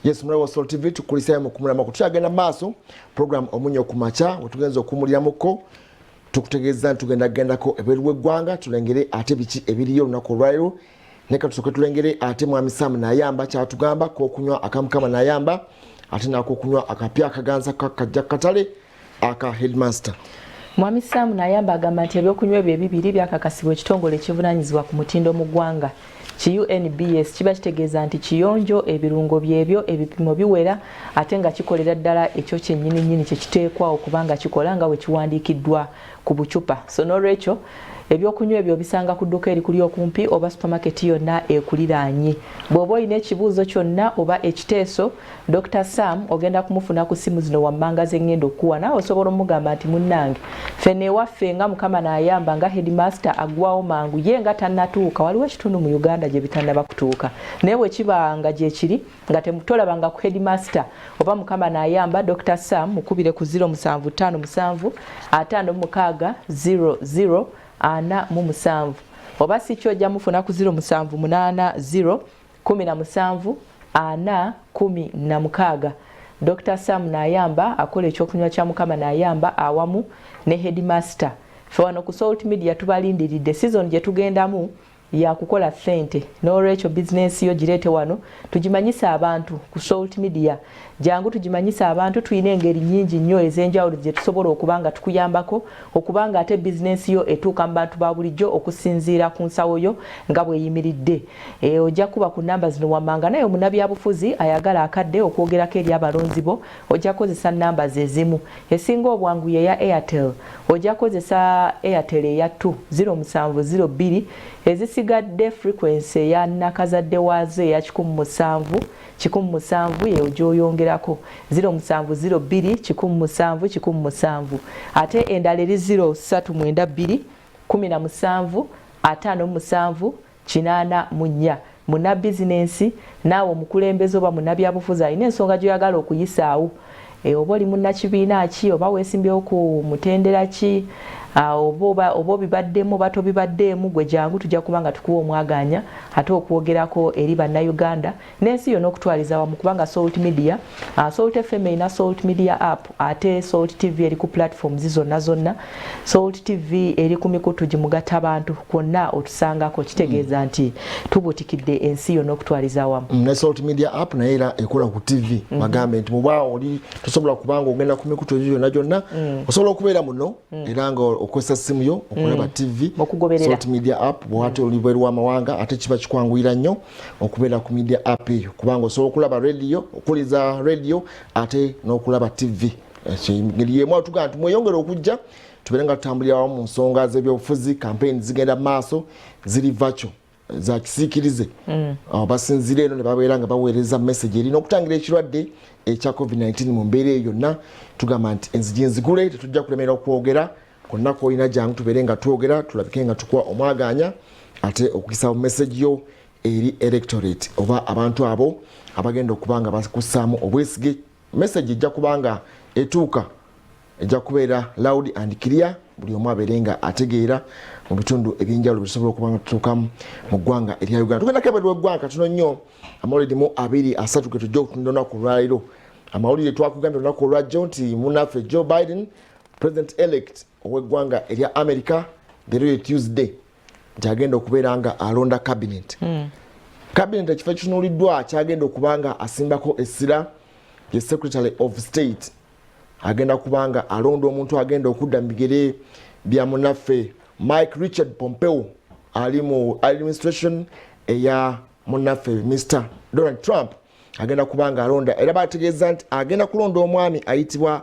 Yes, mwana wa Soul TV tukulisa mu kumula makutyagenda maaso program omunyo kumacha otugenza okumulira muko tukutegeeza tugenda ko eberuwe gwanga tulengere ate biki ebiriyo nako lwairo neka tusoke tulengere ate mwami Sam nayamba kyatugamba ko kunywa akamukama nayamba ate nako kunywa akapya akaganza kakajja katale aka headmaster. Mwami Sam nayamba agamba nti ebyokunywa ebyo ebibiri byakakasibwa ekitongole ekivunanyizibwa ku mutindo mu ggwanga ki UNBS kiba kitegeeza nti kiyonjo ebirungo byebyo ebipimo biwera ate nga kikolera ddala ekyo kyennyini nnyini kye kiteekwa okubanga kikola nga we kiwandiikiddwa ku bucupa. So n'olwekyo ebyokunywa ebyo bisanga ku dduka erikuli okumpi oba supermarket yonna ekuliraanye. Bw'oba olina ekibuuzo kyonna oba ekiteeso Dr. Sam ogenda kumufuna ku simu zino wammanga ze ngendo okuwa nawe osobola omugamba nti munnange ffene ewaffe nga mukama n'ayamba nga headmaster aggwawo mangu ye nga tannatuuka waliwo ekitundu mu Uganda gye bitannaba kutuuka naye bwe kibanga gye kiri nga temutolabanga ku headmaster oba mukama n'ayamba Dr. Sam mukubire ku 0757 56 00 ana mu musanvu oba si kyojja mufuna ku 0780 17 ana 16. Dr. Sam nayamba akola ekyokunywa kya mukama nayamba awamu ne headmaster. Fewano ku Salt Media tubalindiridde season gye tugendamu ya kukola sente n'olwekyo business yo girete wano tugimanyisa abantu ku Salt Media jangu tugimanyisa abantu tuyina engeri nyingi nnyo ez'enjawulo gye tusobola okubanga tukuyambako okubanga ate business yo etuuka mu bantu ba bulijjo okusinziira ku nsawo yo nga bweyimiridde. Ojja kuba ku namba zino wammanga naye omunabyabufuzi ayagala akadde okwogerako eri abalonzi bo ojja kozesa namba zezimu esinga obwangu ye ya Airtel ojja kozesa Airtel eya 0702 ezisigadde frequency ya nakazadde waazo ya 17 ye ojoyongerako 0702 17 ate endala eri 0392 17 57 84. Muna business naawe omukulembeze oba munabyabufuzi alina ensonga gyoyagala okuyisaawo oba oli munnakibiina ki oba weesimbyewo ku mutendera ki oba bibaddemu oba tobibaddeemu gwe jangu tujja kubanga tukuwa omwaganya ate okwogerako eri bannayuganda n'ensi yonna okutwaliza wamu kubanga Salt Media Salt FM erina Salt Media app ate Salt TV eri ku platforms zonna Salt TV eri ku mikutu gimugatta abantu kwonna otusangako kitegeeza nti tubutikidde ensi yonna okutwaliza wamu. Ne Salt Media app naye era ekola ku TV bagambe nti muba oli tosobola kubanga ogenda ku mikutu yonna gyonna osobola okubeera muno era nga okozesa simu yo okulaba TV Salt Media app bwate olibweru w'amawanga ate kiba kikwanguyira nnyo okubeera ku media app eyo kubanga osobola okulaba radio okuliza radio ate n'okulaba TV. Ngeri yemu atugamba nti mweyongere okujja tubeere nga tutambulira wamu mu nsonga z'ebyobufuzi campaign zigenda maaso ziri virtual za kisiikirize basinzira eno ne babeera nga baweereza message erina okutangira ekirwadde ekya COVID-19 mu mbeera eyo yonna tugamba nti enzigi nzigule tetujja kulemerera okwogera konna koolina jangu tubeere nga twogera tulabike nga tukuwa omwaganya ate okukisa message yo eri electorate oba abantu abo abagenda okubanga bakussaamu obwesige message ejja kubanga etuuka ejja kubeera loud and clear buli omu abeere nga ategeera mu bitundu ebyenjawulo bisobola okubanga tutuukamu mu ggwanga erya Uganda. Tugenda kebeerwa eggwanga katono nnyo amawulire mu 2-3 ge tujja okutunda olunaku olwaleero. Amawulire twakugambye olunaku olwajjo nti munnaffe Joe Biden president elect ow'eggwanga erya America the Royal Tuesday nti agenda okubeera nga alonda cabinet. Cabinet ekifo ekitunuuliddwa kyagenda okubanga asimbako essira ye secretary of state agenda kubanga alonda omuntu agenda okudda mu bigere bya munaffe Mike Richard Pompeo ali mu administration eya munaffe Mr. Donald Trump agenda kubanga alonda era bategeeza nti agenda kulonda omwami ayitibwa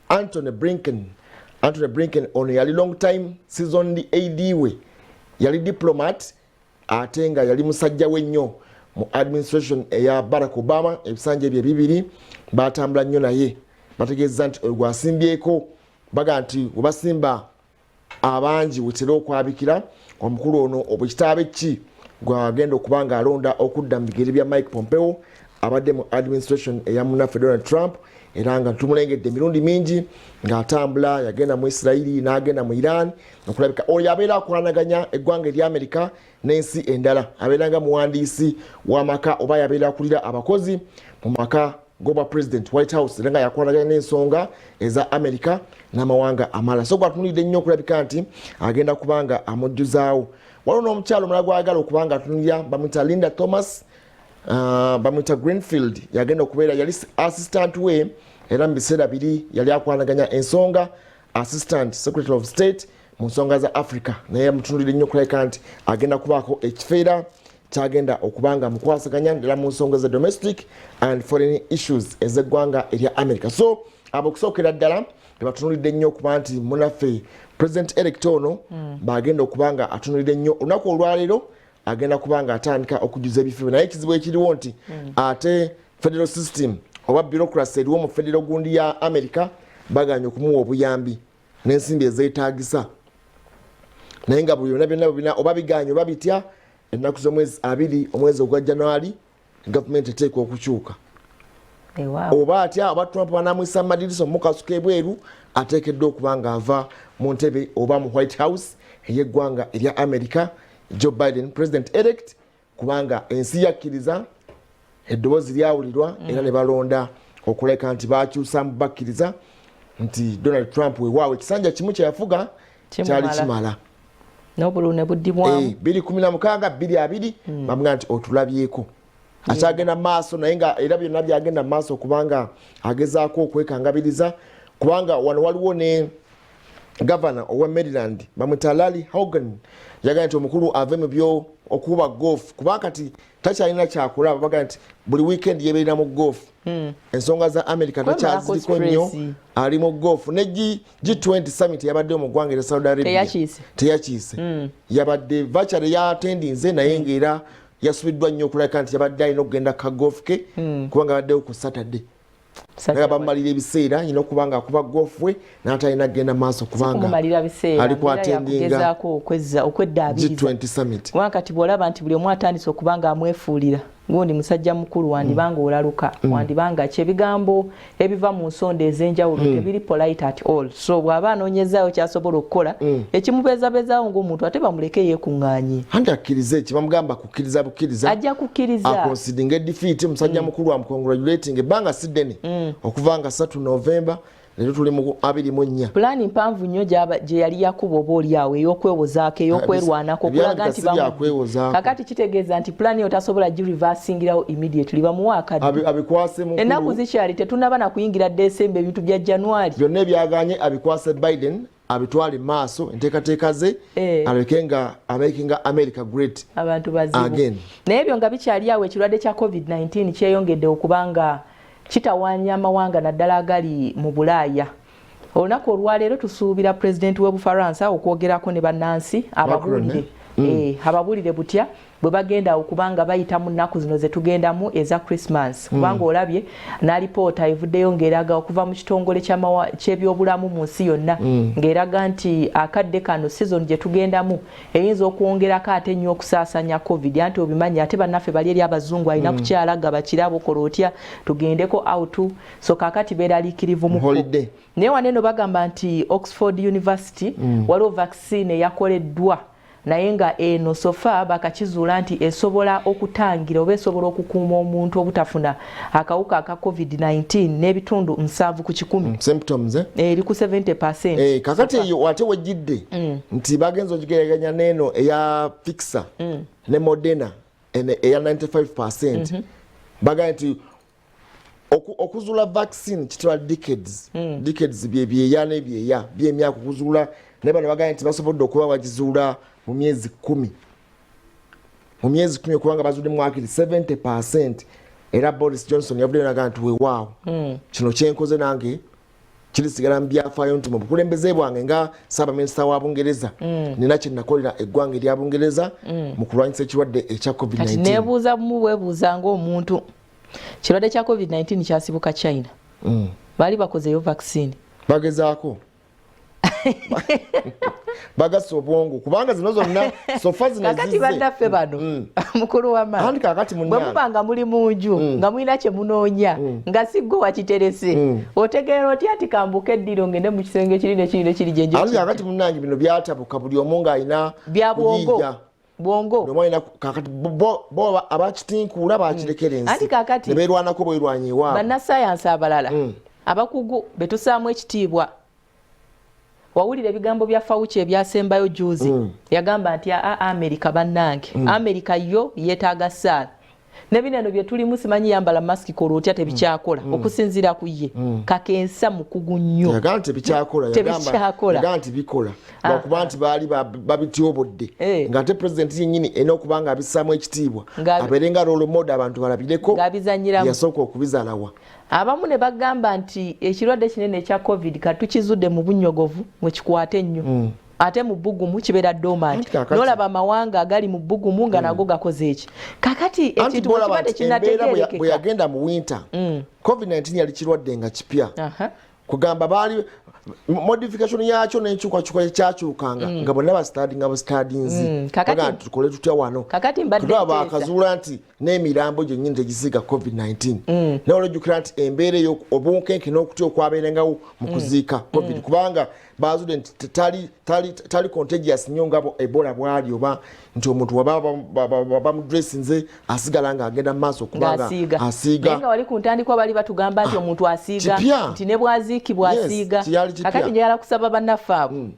Anthony Blinken ono yali long time season AD we yali diplomat ate nga yali musajja we nnyo mu administration eya Barack Obama ebisanja ebyo bibiri batambula nnyo naye bategeeza nti gwasimbyeko baga nti webasimba abangi wetera okwabikira omukulu ono obwekitaabe ki gwagenda okubanga alonda okudda mu bigere bya Mike Pompeo abadde mu administration eya munaffe Donald Trump era nga tumulengedde emirundi mingi ng'atambula yagenda mu Isirairi n'agenda mu Iran okulabika oyo abeera akwanaganya eggwanga erya Amerika n'ensi endala abeera nga muwandiisi w'amaka oba yabeera akulira abakozi mu maka g'obwa president White House era nga yakwanaganya n'ensonga eza Amerika n'amawanga amalala so gwatunulidde nnyo okulabika nti agenda kubanga amujjuzaawo waliwo n'omukyalo omulala gwayagala okubanga atunulira bamwita Linda Thomas bamwita Greenfield yagenda okubeera yali assistant we era mu biseera biri yali akwanaganya ensonga assistant secretary of state mu nsonga za Africa naye yamutunulira nnyo okulabika nti agenda kubaako ekifeera kyagenda okubanga mukwasaganya ddala mu nsonga za domestic and foreign issues ez'eggwanga erya America so abo okusookera ddala tebatunulidde nnyo okuba nti munaffe president elect ono bagenda okubanga atunulidde nnyo olunaku olwaleero agenda kubanga atandika okujuza ebifo naye ekizibu ekiriwo nti ate federal system oba bureaucracy eriwo mu federal gundi ya America baganye okumuwa obuyambi n'ensimbi ezeetaagisa naye nga buli byonna bina oba biganye oba bitya ennaku z'omwezi 2 omwezi ogwa January gavumenti eteekwa okukyuka oba atya oba Trump banamwisa madirisa omukasuka ebweru ateekeddwa okuba nga ava mu ntebe oba mu White House ey'eggwanga erya America Joe Biden president elect kubanga ensi yakkiriza eddoboozi lyawulirwa era ne balonda okuleka nti bakyusa mu bakkiriza nti Donald Trump weewaawe ekisanja kimu kye yafuga kyali kimala n'obulune buddibwamu 2016 bamugamba nti otulabyeko akyagenda maaso naye nga era byonna byagenda maaso kubanga agezaako okwekangabiriza kubanga wano waliwo ne governor owa Maryland bamwita Larry Hogan yagamba nti omukulu ave mu byo okuba golf kubanga kati takyalina kyakulaba baga nti buli weekend yebeerera mu golf ensonga za America takyaziriko nnyo ali mu golf ne G20 summit yabadde mu ggwanga erya Saudi Arabia teyakiise yabadde virtually yatendinze naye ng'era yasubiddwa nnyo okulabika nti yabadde alina okugenda ka golf ke kubanga abaddewo ku Saturday naye bamumalira ebiseera nyina okuba nga akuba golf we n'atalina kugenda maaso kubanga ali kwatendinga G20 summit kubanga kati bw'olaba nti buli omu atandise okuba nga amwefuulira gundi musajja mukulu wandibanga olaluka wandibanga kyebigambo ebiva mu nsonda ez'enjawulo tebiri polite at all so bw'aba anoonyezaayo kyasobola okukola ekimubeezabezaawo ng'omuntu ate bamuleke yeekuŋŋaanye anti akkiriza eki bamugamba kukkiriza bukkiriza ajja kukkiriza akonsidinga edifeat musajja mukulu wa mukongratulating ebbanga si ddene okuva nga 3 November leero tuli mu 24 pulaani mpanvu nnyo gye yali yakuba oba oliawo ey'okwewozaako ey'okwerwanako okulaga nti kakati kitegeeza nti pulaani yo tasobola gireversingirawo immediately bamuwa akadde abikwase mukulu ennaku zikyali tetunaba na kuyingira December ebintu bya January byonna ebyaganye abikwase Biden abitwale maaso enteekateeka ze aleke nga amakinga America great abantu bazibu naye ebyo nga bikyali awo ekirwadde kya COVID-19 kyeyongedde okubanga kitawaanya amawanga naddala agali mu Bulaaya olunaku olwaleero tusuubira pulezidenti w'Obufaransa okwogerako ne bannansi ababuulire butya bwe bagenda okubanga bayita mu nnaku zino ze tugendamu eza Christmas kubanga olabye n'alipoota evuddeyo ng'eraga okuva mu kitongole ky'ebyobulamu mu nsi yonna ng'eraga nti akadde kano season gye tugendamu eyinza okwongerako ate nnyo okusaasanya COVID anti obimanyi ate bannaffe bali eri abazungu alina kukyalaga bakirabo kola otya tugendeko out so kakati beeraliikirivu mu holiday naye waneno bagamba nti Oxford University waliwo vaccine eyakoleddwa naye nga eno sofa bakakizuula nti esobola okutangira oba esobola okukuuma omuntu obutafuna akawuka aka COVID-19 n'ebitundu 7 ku 10 symptoms eri ku 70%. Kakati eyo ate wejjidde nti bagenzo ogigeraganya n'eno eya Pfizer ne Moderna eya 95% baga nti okuzuula vaccine kitwala decades byeya n'ebyeya by'emyaka okuzuula naye bano bagamba nti basobodde okuba bagizuula mu myezi 10 kubanga bazuudde mu akiri 70% era Boris Johnson yavuddeyo n'agamba nti weewaawo kino kyenkoze nange kirisigala mu byafaayo nti mu bukulembeze bwange nga Ssaabaminisita wa Bungereza nina kye nakolera eggwanga erya Bungereza mu kulwanyisa ekirwadde ekya COVID-19 neebuuza bwebuuza ng'omuntu kirwadde kya COVID-19 kyasibuka China baali bakozeyo vaccine bagezaako bagasa obwongo kubanga zino zonna sofa zino kakati bannaffe bano mukuru wa maama kakati bwe mubanga muli munju nga mulina kye munoonya nga siggo wakiterese otegeera otya ati kambuka eddiro ngende mu kisenge kiri nekiri gyenje kakati munnange bino byatabuka buli omu ng'alina bya bwongo nomwalina kakati bo abakitinkuula bakirekera ensi ne beerwanako bwerwanya ewaabwe bannasayansi abalala abakugu betusaamu ekitiibwa wawulira ebigambo bya Fauci ebyasembayo juzi yagamba nti Amerika bannange Amerika yo yeetaaga ssaala ne bineno bye tulimu simanyi yambala masiki kola otya tebikyakola okusinziira ku ye kakensa mukugu nnyo yagamba tebikyakola nti bikola lwakuba nti baali babityobodde ng'ate pulezidenti yennyini ena okuba nga abissaamu ekitiibwa abeere nga role model abantu balabireko yasooka okubizaalawa abamu ne bagamba nti ekirwadde kinene ekya covid katukizudde mu bunnyogovu mwe kikwate ennyo ate mu bbugumu kibeera dormant n'olaba amawanga agali mu bbugumu nga nago gakoze eki kakati ekintu kiba tekinnategeerekeka bwe yagenda mu winter covid-19 yali kirwadde nga kipya kugamba baali modification yakyo n'enkyukakyuka ekyakyukanga nga bonna basitadinga busitadinzi kaga tukole tutya wano tulaba bakazuula nti n'emirambo gyennyini tegisiiga covid-19 naye olwejjukira nti embeera eyo obunkenke n'okutya okwabeerengawo mu kuziika covid kubanga bazude nti tali contagious nnyo nga ebola bwali oba nti omuntu waba mudressinze asigala ng'agenda mu maaso kubanga asiiga naye nga wali ku ntandikwa bali batugamba nti omuntu asiiga nti ne bwaziikibwa asiiga kakati njagala kusaba bannaffe abo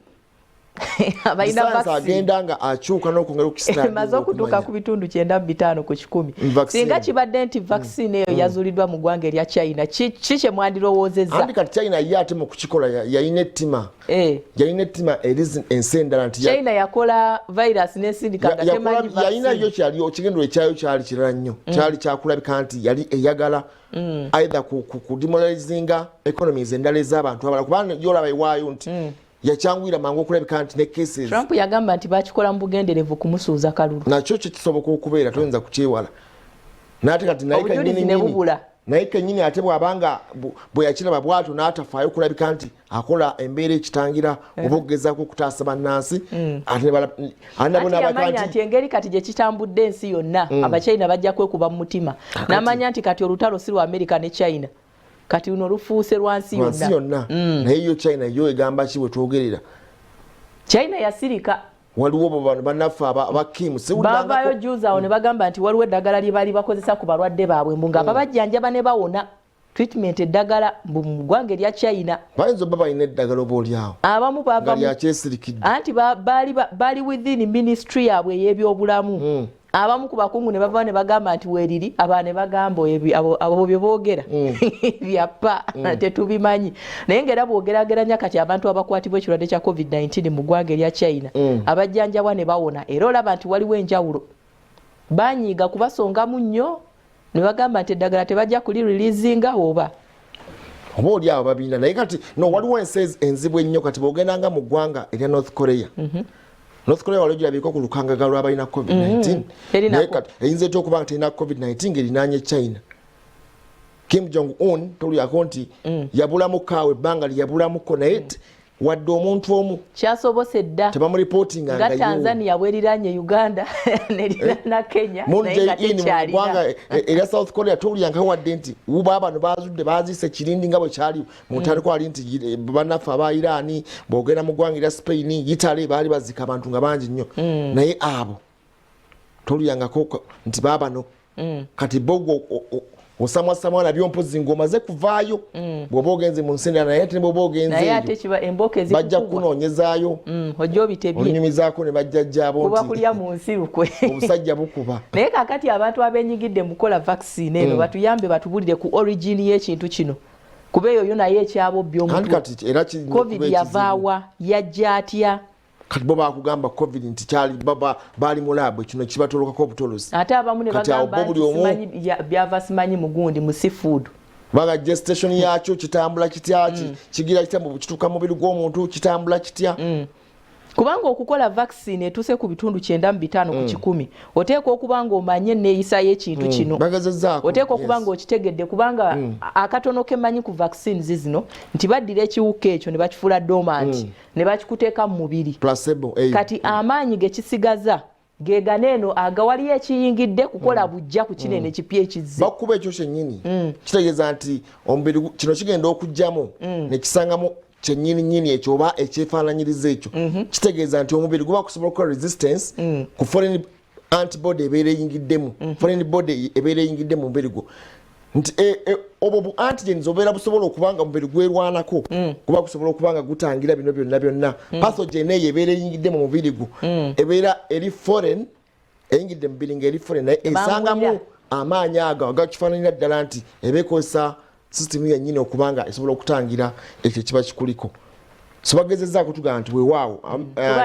abalina agenda nga akyuka n'okwongera okukisitala maze okutuuka ku bitundu 95 ku 10 singa kibadde nti vaccine eyo yazuuliddwa mu ggwanga erya China kye mwandirowoozezza andi kati China ye ate mu kukikola yalina ettima erizi ensi endala nti China yakola virus n'ensindika nga temanyi vaccine yalina yo kyali ekigendero ekyayo kyali kirala nnyo kyali kyakulabika nti yali eyagala either ku demoralizinga economies endala ez'abantu abala kubanga yolaba ewaayo nti yakyangwira mangu okulabika nti ne cases Trump yagamba nti bakikola mu bugenderevu kumusuuza kalulu nakyo kisoboka okubeera toyinza kukyewala n'ate kati naye kennyini ate bw'abanga bwe yakiraba bw'atyo n'atafaayo okulabika nti akola embeera ekitangira oba okugezaako okutaasa bannansi ate yamanya nti engeri kati gye kitambudde ensi yonna abachina bajja kwekuba mu mutima n'amanya nti kati olutalo si lwa America ne China kati uno lufuuse lwansi yonna naye yo China yo egamba ki bwe twogerera China yasirika waliwo bannaffe aba Kim bavaayo juuzi awo ne bagamba nti waliwo eddagala lye baali bakozesa ku balwadde baabwe mbu nga babajjanjaba ne bawona treatment eddagala mu ggwanga erya China bayinza oba balina eddagala oba oliawo abamu bava yakyesirikidde anti baali within ministry yaabwe ey'ebyobulamu abamu ku bakungu ne bava ne bagamba nti weeriri aba ne bagamba abo bye boogera byappa tetubimanyi naye ng'era bwogerageranya kati abantu abakwatibwa ekirwadde kya covid-19 mu ggwanga erya China abajjanjabwa ne bawona era olaba nti waliwo enjawulo banyiiga kubasongamu nnyo ne bagamba nti eddagala tebajja kulireleasinga oba oli abo babiina naye kati waliwo ensi enzibu ennyo kati bw'ogendanga mu ggwanga erya North Korea North Korea waliwo girabika ku lukangaga lw'abalina covid-19 naye kati eyinza etya okuba nga terina covid-19 ng'erinaanye China Kim Jong-un toluyako nti yabulamu kaawe ebbanga lyeyabulamuko naye wadde omuntu omu kyasobose dda tebamuripootinga nga Tanzania bweriranye Uganda nerina Kenya naye nga tekyalina era South Korea toluyanga wadde nti uba bano bazudde baziise kirindi nga bwe kyali mu ntandikwa wali nti bannaffe aba Iran bwogenda mu ggwanga erya Spain Italy baali bazika abantu nga bangi nnyo naye abo toluyangako nti baabano kati bogo osamwasamwa nabyo mpozi ng'omaze kuvaayo bw'oba ogenze mu nsi endala naye ate ne bw'oba ogenzeeyo bajja kukunoonyezaayo ojja obitebye olunyumizaako ne bajja jjaabo nti kuba kulya mu nsi lukwe obusajja bukuba naye kaakati abantu abenyigidde mu kukola vaccine eno batuyambe batubulire ku origin y'ekintu kino kuba eyo yo naye ekyabo by'omutwe covid yavaawa yajja atya kati bo bakugamba covid nti kyali bali mu lab kino kibatolokako obutolosi ate abamu ne bagamba byava simanyi mugundi mu seafood baga gestation yakyo kitambula kitya kigira kitya mu kituuka mubiri gw'omuntu kitambula kitya kubanga okukola vaccine etuse ku bitundu 95 ku 10 oteeka okubanga omanye neeyisa y'ekintu kino oteeka okubanga okitegedde kubanga akatono kemanyi ku vaccines zino nti baddira ekiwuka ekyo ne bakifuula dormant ne bakikuteeka mu mubiri placebo kati amaanyi ge kisigaza gegana eno agawali ekiyingidde kukola bujja ku kinene kipya ekizze bakuba ekyo kyennyini kitegeeza nti omubiri kino kigenda okujjamu ne kisangamu kyennyini ekyo oba ekyefaananyiriza ekyo kitegeeza nti omubiri guba kusobola okukola resistance ku foreign antibody ebeera eyingiddemu foreign body ebeera eyingidde mu mubiri gwo nti obwo bu antigens obeera busobola okuba nga omubiri gwerwanako kuba kusobola okuba nga gutangira bino byonna pathogen eyo ebeera eyingidde mu mubiri gwo ebeera eri foreign eyingidde mu mubiri ng'eri foreign naye esangamu amaanyi ago agakifaananira ddala nti ebeekozesa system yennyini okuba nga esobola okutangira ekyo kiba kikuliko so bagezezzaako tugamba nti weewaawo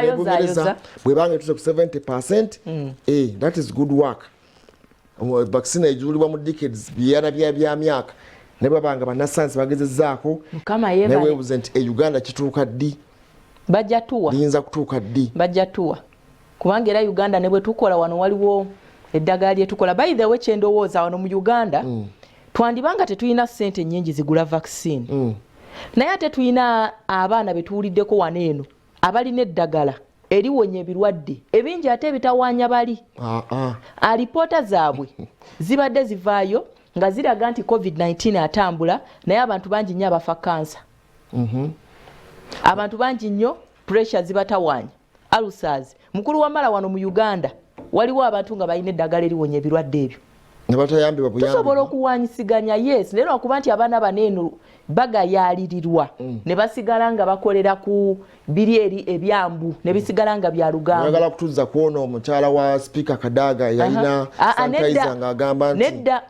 nebungereza bwebanga etuuse ku 70% that is good work vaccine ejulibwa mu decades byana bya myaka ne babanga bannasayansi bagezezzaako neweebuze nti Uganda kituuka ddi bajja tuwa liyinza kutuuka ddi bajja tuwa kubanga era Uganda ne bwe tukola wano waliwo eddagala lye tukola by the way kyendowooza wano mu Uganda twandibanga tetulina ssente nnyingi zigula vaccine naye ate tulina abaana betuwuliddeko wano eno abalina eddagala eriwonya ebirwadde ebingi ate ebitawaanya bali alipoota zaabwe zibadde zivaayo nga ziraga nti COVID-19 atambula naye abantu bangi nnyo abafa kansa abantu bangi nnyo pressure zibatawaanya ulcers mukulu wa mala wano mu Uganda waliwo abantu nga balina eddagala eriwonya ebirwadde ebyo nebatayambibwa buyambi tusobola okuwanyisiganya yes lero okuba nti abaana baneeno bagayalirirwa ne basigala nga bakolera ku biri eri ebyambu ne bisigala nga bya Luganda bagala kutuza kuona omukyala wa speaker Kadaga yalina sanitizer nga agamba nti nedda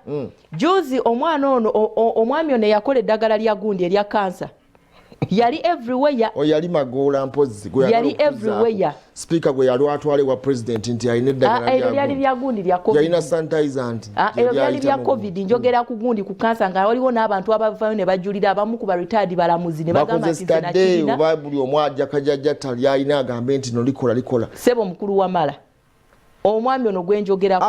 juzi omwana ono omwami ono yakola eddagala lya gundi erya kansa yali everywhere yali Magola mpozi yali everywhere speaker gwe yali atwale wa president nti ayine eddagala yali lya gundi lya covid yalina sanitizer nti yali lya covid njogera ku gundi ku kansa nga waliwo n'abantu abavayo ne bajulira abamu ku ba retired balamuzi ne bagamba nti na kidina oba buli omwaja kajajja tali ayina agambe nti no likola sebo mukulu wa mala omwami ono gwenjogerako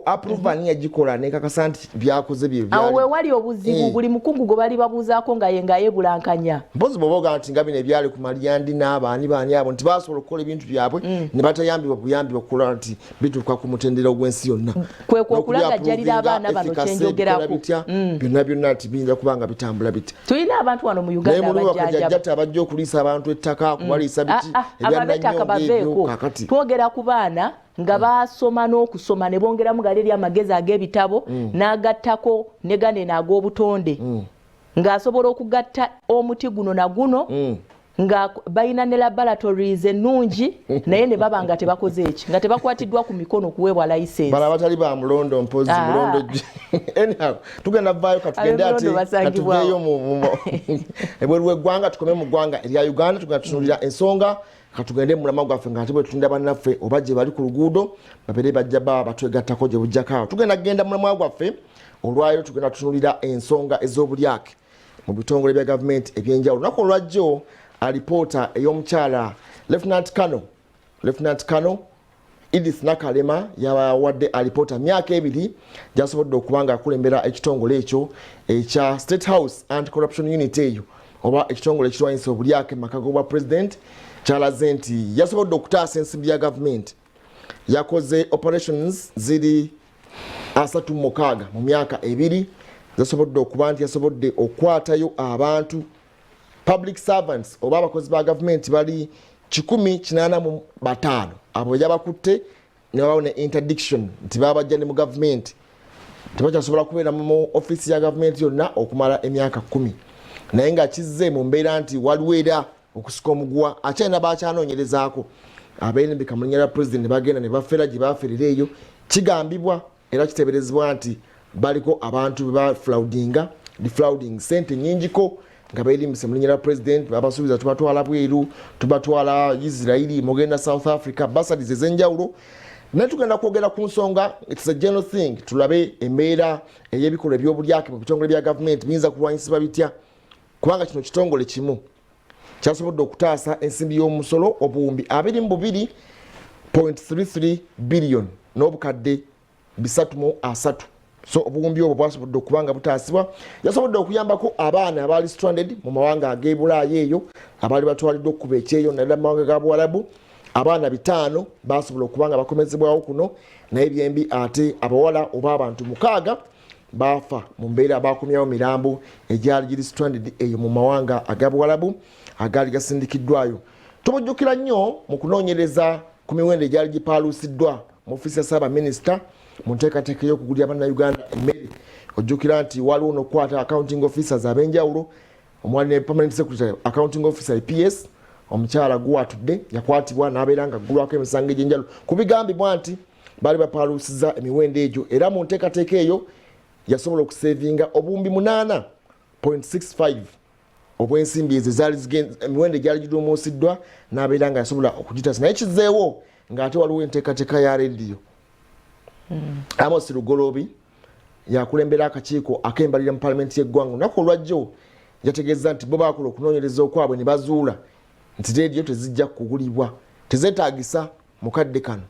approval ni yagikola ne kakasa nti byakoze bye byali awe wali obuzibu buli mukungu go bali babuzaako nga yenga yebulankanya mpozi boboga nti ngabine ebyali ku Maliyandi n'abaani abo nti basobola okukola ebintu byabwe ne batayambibwa buyambi okukola nti bituuka ku mutendera gw'ensi yonna kwe okulaga jalira abaana bano kyenjogerako byonna nti biyinza kubanga bitambula biti tulina abantu wano mu Uganda abajjajja abajja okuliisa abantu ettaka kubaliisa biti ebyananyongeebyo kakati twogera ku baana nga basoma n'okusoma ne bongeramu galeri amagezi ag'ebitabo n'agattako ne gane n'ag'obutonde ng'asobola okugatta omuti guno na guno nga bayina ne laboratories ennungi naye ne baba nga tebakoze eki nga tebakwatiddwa ku mikono okuweebwa license bala batali ba mulondo mpozi mulondo anyhow tugenda vaayo katugende ati katugeeyo mu ebweru w'eggwanga tukome mu ggwanga erya Uganda tugenda tutunulira ensonga katugende mulama gwaffe nga ate bwe tutunda bannaffe oba gye bali ku luguudo babere bajja baba batwegattako gye bujjakaawo tugenda genda mulama gwaffe olwaliro tugenda tutunulira ensonga ez'obulyake mu bitongole bya gavumenti ebyenjawulo lunaku olwajjo alipoota ey'omukyala Lieutenant Colonel Edith Nakalema yawadde alipoota myaka 2 gyasobodde okuba nga akulembera ekitongole ekyo ekya State House Anti-Corruption Unit eyo oba ekitongole ekirwanyisa obulyake mu maka g'obwa president kyalaze nti yasobodde okutaasa ensimbi ya gavumenti yakoze operations ziri 36 mu myaka 2 zasobodde okuba nti yasobodde okwatayo abantu public servants oba abakozi ba gavumenti bali 185 abo yabakutte ne babawo ne interdiction nti babajja ne mu gavumenti tebakyasobola kubeera mu office ya gavumenti yonna okumala emyaka 10 naye nga kizze mu mbeera nti waliwo era okusika omuguwa akyalina bakyanoonyerezaako abeerembeka mu linnya lya president ne bagenda ne bafeera gye baferera eyo kigambibwa era kiteeberezebwa nti baliko abantu bebaflaudinga defrauding sente nnyingiko nga beerimbise mu linnya lya president babasuubiza tubatwala bweru tubatwala Israeli mugenda South Africa basadies ez'enjawulo naye tugenda kwogera ku nsonga it's a general thing tulabe embeera ey'ebikolwa eby'obulyake mu bitongole bya gavumenti biyinza kulwanyisibwa bitya kubanga kino kitongole kimu kyasobodde okutaasa ensimbi y'omusolo obuwumbi 22.33 billion n'obukadde 330 so obuwumbi obwo bwasobodde okubanga butaasibwa yasobodde okuyambako abaana abaali stranded mu mawanga ag'ebulaayi eyo abaali batwaliddwa okukuba ekyeyo naddala mu mawanga ga Buwarabu abaana 5 basobola okubanga bakomezebwawo kuno naye byembi ate abawala oba abantu 6 bafa mu mbeera bakomyawo mirambo egyali giri stranded eyo mu mawanga agabuwalabu agali gasindikiddwayo. Tumujjukira nnyo mu kunoonyereza ku miwendo egyali gipaaluusiddwa mu ofiisi ya Ssaabaminisita mu nteekateeka y'okugulira bannayuganda emmere. Ojjukira nti waliwo n'okukwata accounting officers ab'enjawulo, omwali ne permanent secretary accounting officer PS omukyala guwatudde yakwatibwa n'abeera nga aggulwako emisango egy'enjawulo ku bigambibwa nti baali bapaaluusiza emiwendo egyo, era mu nteekateeka eyo yasobola okusevinga obuwumbi 8.65 obw'ensimbi ezo zaali emiwendo egyali giduumuusiddwa n'abeera nga yasobola okugitaasa. Naye kizeewo ng'ate waliwo enteekateeka ya rediyo. Amos Lugolobi yakulembera akakiiko akembalira mu palamenti y'eggwanga olunaku olwajjo yategeeza nti bo baakola okunoonyereza okwabwe ne bazuula nti rediyo tezijja kugulibwa, tezeetaagisa mukadde kano,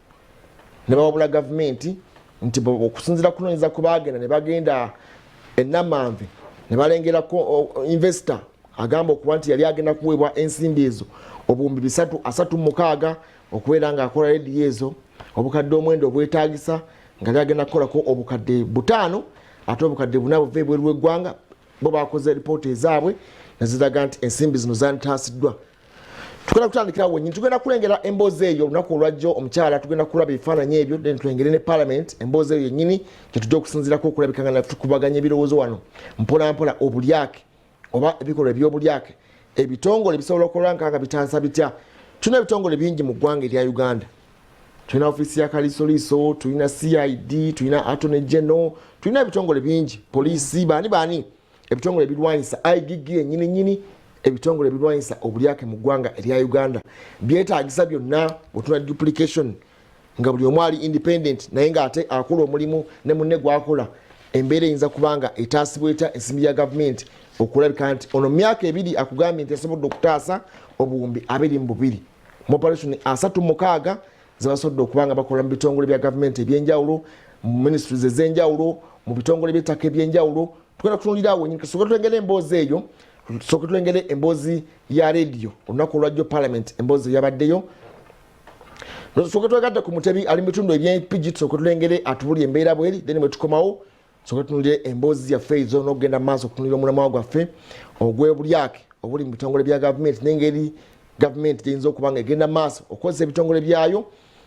ne bawabula gavumenti nti okusinziira kunoonyereza ku baagenda ne bagenda ennamanve ne balengerako investor agamba okuba nti yali agenda kuweebwa ensimbi ezo obuwumbi 336 okubeera ng'akola rediyo ezo, obukadde omwendo obwetaagisa nga lyagenda kukolako obukadde 5 ate obukadde 4 buva ebweru w'eggwanga. Bo bakoze ripoota ezaabwe neziraga nti ensimbi zino zantaasiddwa. Tugenda kutandikira wennyini, tugenda kulengera emboozi eyo olunaku olwajjo omukyala, tugenda kulaba ebifaananyi ebyo then tulengere ne parliament emboozi eyo yennyini gyetujja okusinziirako okulabika nga tukubaganya ebirowoozo wano mpolampola obulyake oba ebikolwa ebyobulyake ebitongole bisobola okukola nga bitaasa bitya. Tulina ebitongole bingi mu ggwanga erya Uganda. Tulina ofiisi ya Kalisoliiso, tulina CID, tulina Attorney General, tulina ebitongole bingi, poliisi, baani ebitongole ebirwanyisa IGG ennyini ebitongole ebirwanyisa obulyake mu ggwanga erya Uganda. Byetaagisa byonna bwetuna duplication nga buli omu ali independent naye ng'ate akola omulimu ne munne gw'akola, embeera eyinza kubanga etaasibwa etya ensimbi ya gavumenti okulabika nti ono myaka 2 akugambye nti asobodde okutaasa obuwumbi 22 mu operation 36 zebasobodde okubanga bakola mu bitongole bya gavumenti ebyenjawulo, mu ministries ez'enjawulo, mu bitongole by'ettaka ebyenjawulo. Tugenda kutunulira awo nyingi, soka tulengere emboozi eyo, soka tulengere emboozi ya rediyo olunaku olwajjo parliament emboozi yabaddeyo. Soka twegadde ku mutebi ali mu bitundu eby'empigi, soka tulengere atubuli embeera bweri, then bwe tukomawo soka tunulire emboozi yaffe ezo n'okugenda mu maaso okutunulira omulamwa gwaffe ogw'obulyake obuli mu bitongole bya gavumenti n'engeri gavumenti gyeyinza okuba nga egenda mu maaso okukozesa ebitongole byayo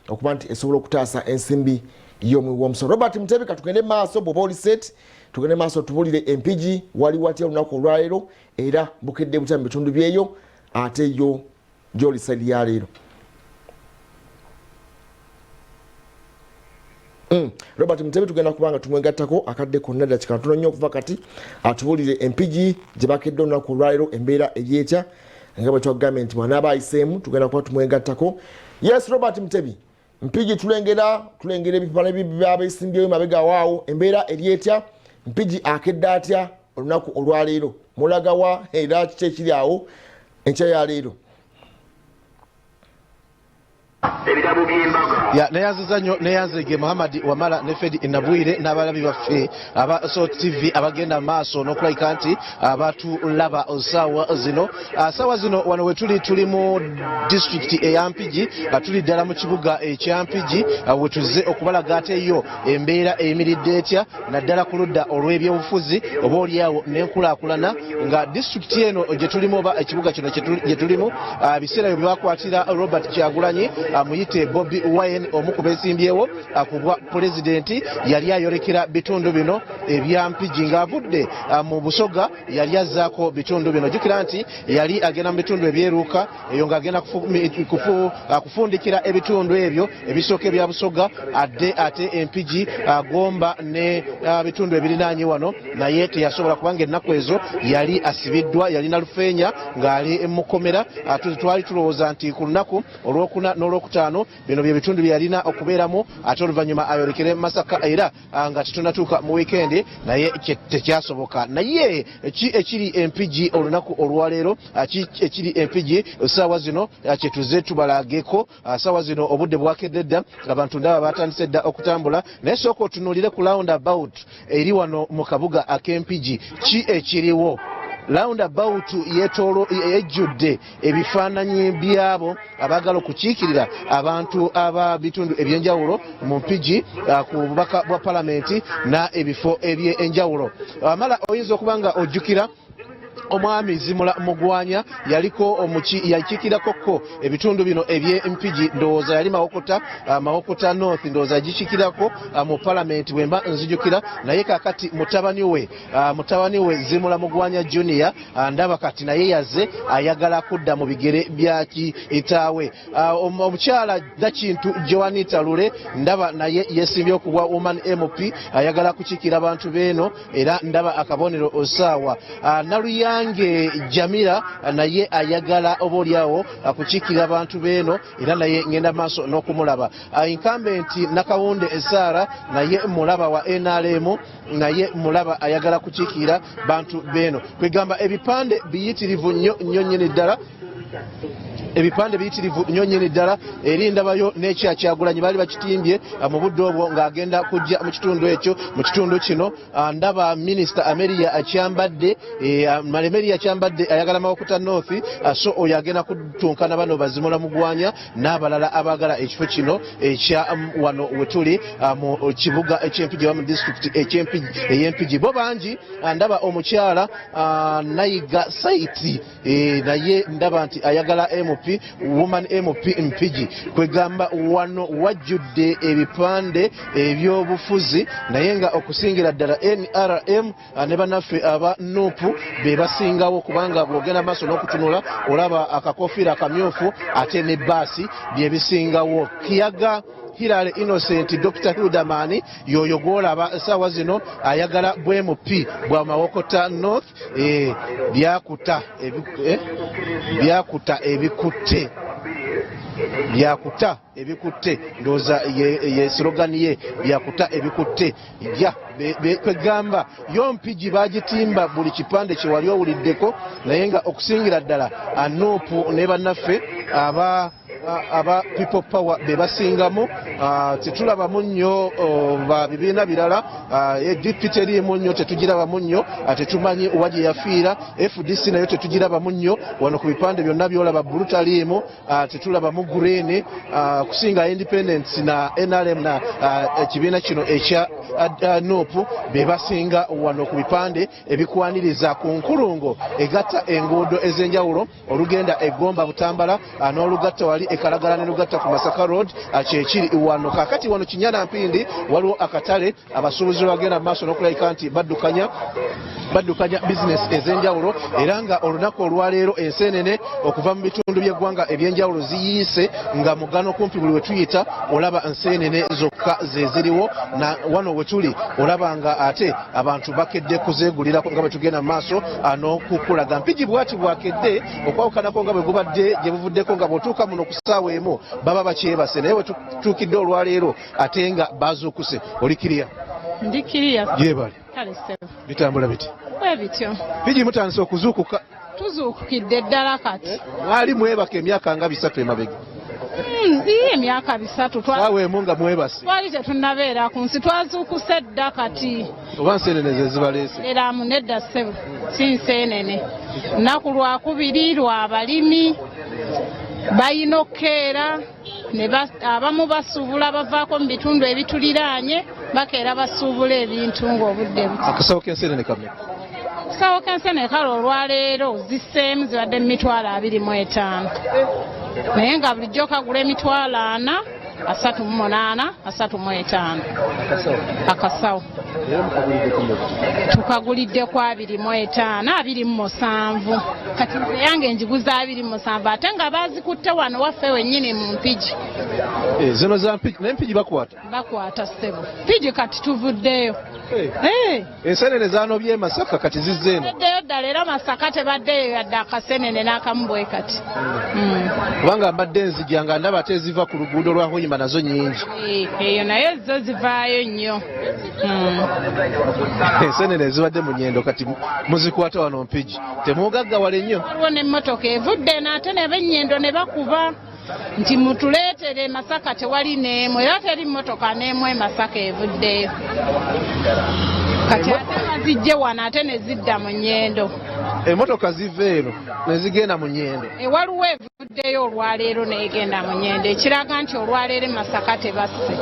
okuba nti esobola okutaasa ensimbi y'omwi w'omusolo. Robert Mutebi katugende mu maaso bw'oba oli set, tugende mu maaso tubulire empigi wali watya olunaku olwaleero era bukedde butya mu bitundu byeyo ate yo gy'oli saidi ya leero. Robert Mutebi tugenda kubanga tumwegattako akadde konna dakika ntono nnyo okuva kati atubulire empigi gye bakedde olunaku olwaleero embeera eryetya nga bwe twagambye nti bw'anaaba ayiseemu tugenda kuba tumwegattako. Yes, Robert Mutebi, mpigi tulengera ebipapala by'abeesimbyeyo mabega waawo embeera eryetya, mpigi akedde atya olunaku olwaleero, mulagawa era kiki ekiri awo enkya ya leero? Ya neyaziza nnyo neyanzege Muhammad Wamala ne Fedi Nabwire n'abalabi baffe aba Salt TV abagenda maaso n'okulabika nti abatulaba sawa zino wano we tuli mu district eyampigi, tuli ddala mu kibuga ekyampigi we tuzze okubalaga ate yo embeera eyimiridde etya naddala ku ludda olw'ebyobufuzi oba oliawo n'enkulaakulana nga district eno gye tulimu oba ekibuga kino gye tulimu biseera byo byakwatira Robert Kyagulanyi amuyite Bobby Wine omu ku beesimbyewo ku bwa pulezidenti yali ayolekera bitundu bino ebyampigi ng'avudde mu Busoga yali azzaako bitundu bino. Jjukira nti yali agenda mu bitundu ebyeruuka eyo ng'agenda kufundikira ebitundu ebyo ebisooka ebya Busoga ate empigi Gomba ne bitundu ebirinaanyi wano, naye teyasobola kubanga ennaku ezo yali asibiddwa, yalina lufeenya ng'ali mukomera. Twali tulowooza nti ku lunaku olwokuna n'olwokutaano bino bye bitundu bye yalina okubeeramu ate oluvannyuma ayolekere Masaka era nga tetunatuuka mu weekend naye tekyasoboka. Naye ekiri empigi olunaku olwaleero, ekiri empigi ssaawa zino kyetuze tubalageko. Ssaawa zino obudde bwakedde dda, abantu ndaba batandise dda okutambula, naye sooka otunuulire ku round about eri wano mu kabuga ak'empigi ki ekiriwo. roundabout yetolo ejjudde ebifaananyi byabo abagala okukiikirira abantu aba bitundu ebyenjawulo mu mpigi ku bubaka bwa palamenti na ebifo ebyenjawulo. Amala oyinza okuba nga ojjukira omwami Zimula Mugwanya yaliko yakikirako ebitundu bino eby'empigi ndowooza yali Mawokota North ndowooza yagikikirako mu palamenti bwemba nzijukira, naye kakati mutabani we Zimula Mugwanya Junior ndaba kati naye yazze ayagala kudda mu bigere bya kitaawe. Omukyala Dakintu Joanita Lule ndaba naye yesimbye okuwa Woman MP ayagala kukikira abantu beeno era ndaba akabonero osaawa. Naluyange Jamila naye ayagala oboolyawo akukikira abantu beeno era naye ngenda maaso n'okumulaba. Incumbent Nakawunde Esara naye mulaba wa NRM naye mulaba ayagala kukikira bantu beeno. Kwegamba ebipande biyitirivu nnyo nnyini ddala. Ebipande biyitirivu nnyo nnyini ddala eri ndabayo n'ekyakyagulanyi baali bakitimbye mu budde obwo ng'agenda kujja mu kitundu ekyo. Mu kitundu kino ndaba minisita Amelia Akyambadde Amelia Akyambadde ayagala Mawokota North so oyo agenda kutunkana bano Bazimula Mugwanya n'abalala abagala ekifo kino ekya wano wetuli mu kibuga eky'Empigi mu district ey'Empigi. Bo bangi ndaba omukyala Nayiga Saiti naye ndaba nti ayagala MP Woman MP Mpigi. Kwegamba wano wajjudde ebipande ebyobufuzi naye nga okusingira ddala NRM ne bannaffe aba NUP be basingawo kubanga bw'ogenda maaso n'okutunula olaba akakofiira akamyufu ate ne baasi bye bisingawo. Kiyaga Hilary Innocent Dr. Hildamani yoyo gwolaba essaawa zino ayagala MP bwa Mawokota North byakuta ebikutte ndooza ye slogan ye byakuta ebikutte ja kwegamba yo mpigi bagitimba buli kipande kye wali owuliddeko naye nga okusingira ddala anuupu ne bannaffe aba people power be basingamu. Tetulabamu nnyo ba bibiina birala DPT erimu nnyo tetugirabamu nnyo tetumanyi owa gye yafiira. FDC nayo tetugirabamu nnyo wano ku bipande byonna byolaba brutalimu tetulabamu Green kusinga Independence na NRM na ekibiina kino ekya NUP be basinga wano ku bipande ebikwaniriza ku nkulungo egatta enguudo ez'enjawulo olugenda eGomba Butambala n'olugatta wali ekalagala ne lugatta ku Masaka Road kyekiri wano. Kakati wano Kinyana Mpindi waliwo akatale abasuubuzi bagenda maaso n'okulabika nti baddukanya business ez'enjawulo era nga olunaku olwaleero enseenene okuva mu bitundu by'eggwanga eby'enjawulo ziyiise nga mugano kumpi buli we tuyita olaba enseenene zokka ze ziriwo na wano we tuli olaba nga ate abantu bakedde kuzeegulirako nga bwe tugenda mu maaso n'okukulaga. Mpigi bwati bwakedde okwawukanako nga bwe gubadde gye buvuddeko nga bw'otuuka muno ku ssaawa emu baba bakyebase naye bwe tutuukidde olwaleero ate nga bazuukuse. Oli kiriya? Ndi kiriya. Yeebale. Bitambula biti? Bwe bityo. Mpigi mutandise okuzuukuka? Tuzuukukidde ddala kati. Mwali mwebaka emyaka nga 3 emabega? Emyaka 3 Saawa emu nga mwebase? Twali tetunnabeera ku nsi twazuukuse dda kati. Oba nseenene ze zibaleese? Era munedda ssebo si nseenene. Nnaku lwakubiri lwa balimi bayina okkeera abamu basuubula bavaako mu bitundu ebituliraanye bakeera basuubula ebintu ng'obudde buti. Akasawo k'enseenene kameka? Akasawo k'enseenene kale olwaleero zisseemu zibadde mu mitwalo 25 naye nga bulijjo kagula emitwalo 4, 38, 35. Akasawo tukagulidde ku 25, 27 kati yange njiguza 27 ate nga bazikutte wano waffe wennyini mu Mpigi. Zino za Mpigi n'Empigi bakwata ssebo Mpigi kati tuvuddeyo. Enseenene zanobye Masaka kati zizzeeno? Tuddeyo ddala era Masaka tebaddeyo yadde akaseenene n'akamu bwe kati. Kubanga mbadde nzija nga ndaba ate eziva ku luguudo lwa Hoima nazo nnyingi. Eyo naye zo zivaayo nnyo. Enseenene ezibadde mu nnyendo kati muzikwata wano Mpigi temugaggawale nnyo? Waliwo n'emmotoka evudde n'ate n'ab'ennyendo ne bakuba nti mutuleetere Masaka tewali n'emu era teri mmotoka n'emu Masaka evuddeyo. Kati ate bazijje wano ate ne zidda mu nnyendo. Emmotoka ziva eno ne zigenda mu Nyendo. Waliwo evuddeyo olwaleero n'egenda mu Nyendo ekiraga nti olwaleero Masaka tebasse.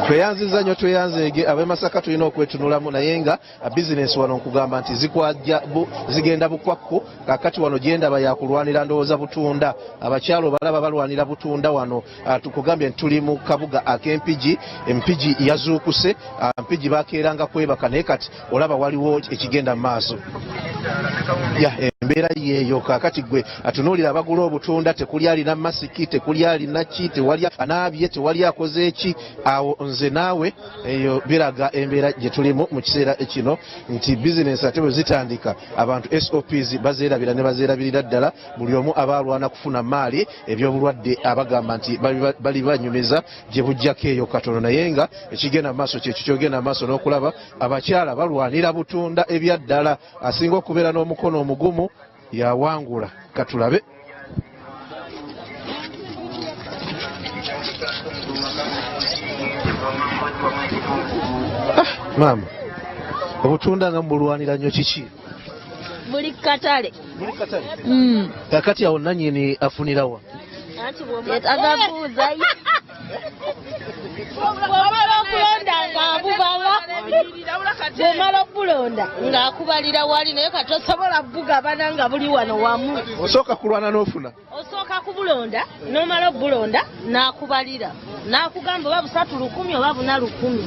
Tweyanziza nnyo tweyanzeege ab'e Masaka tulina okwetunulamu naye nga bizinesi wano nkugamba nti zigenda bukwakku kakati wano gyendaba yakulwanira ndowooza butunda abakyalo balaba balwanira butunda wano tukugambye nti tuli mu kabuga ak'Empigi Empigi yazuukuse Mpigi bakeeranga kwebaka naye kati olaba waliwo ekigenda mu maaso. Embeera yeeyo kakati gwe atunuulira abagula obutunda tekuli alina masiki tekuli alina ki tewali anaabye tewali akoze eki awo nze naawe eyo biraga embeera gye tulimu mu kiseera kino nti bizinesi ate bwe zitandika abantu SOPs bazeerabira ne bazeerabirira ddala buli omu abaalwana kufuna maali ebyobulwadde abagamba nti bali banyumiza gye bujjako eyo katono naye nga ekigenda mu maaso kyekyo kyogenda mu maaso n'okulaba abakyala balwanira butunda ebyaddala asinga okubeera n'omukono omugumu yawangula katulabe. Mama obutunda nga mbulwanira nnyo kiki? Buli katale. Buli katale? Kakati awo nannyini afunirawa? Agabuuza bw'omala okulonda ng'abubala bw'omala okulonda ng'akubalira wali naye kati osobola bugabana nga buli wano wamu. Osooka kulwana n'ofuna? Osooka kubulonda n'omala obulonda n'akubalira n'akugamba oba 3,100 oba 4,100.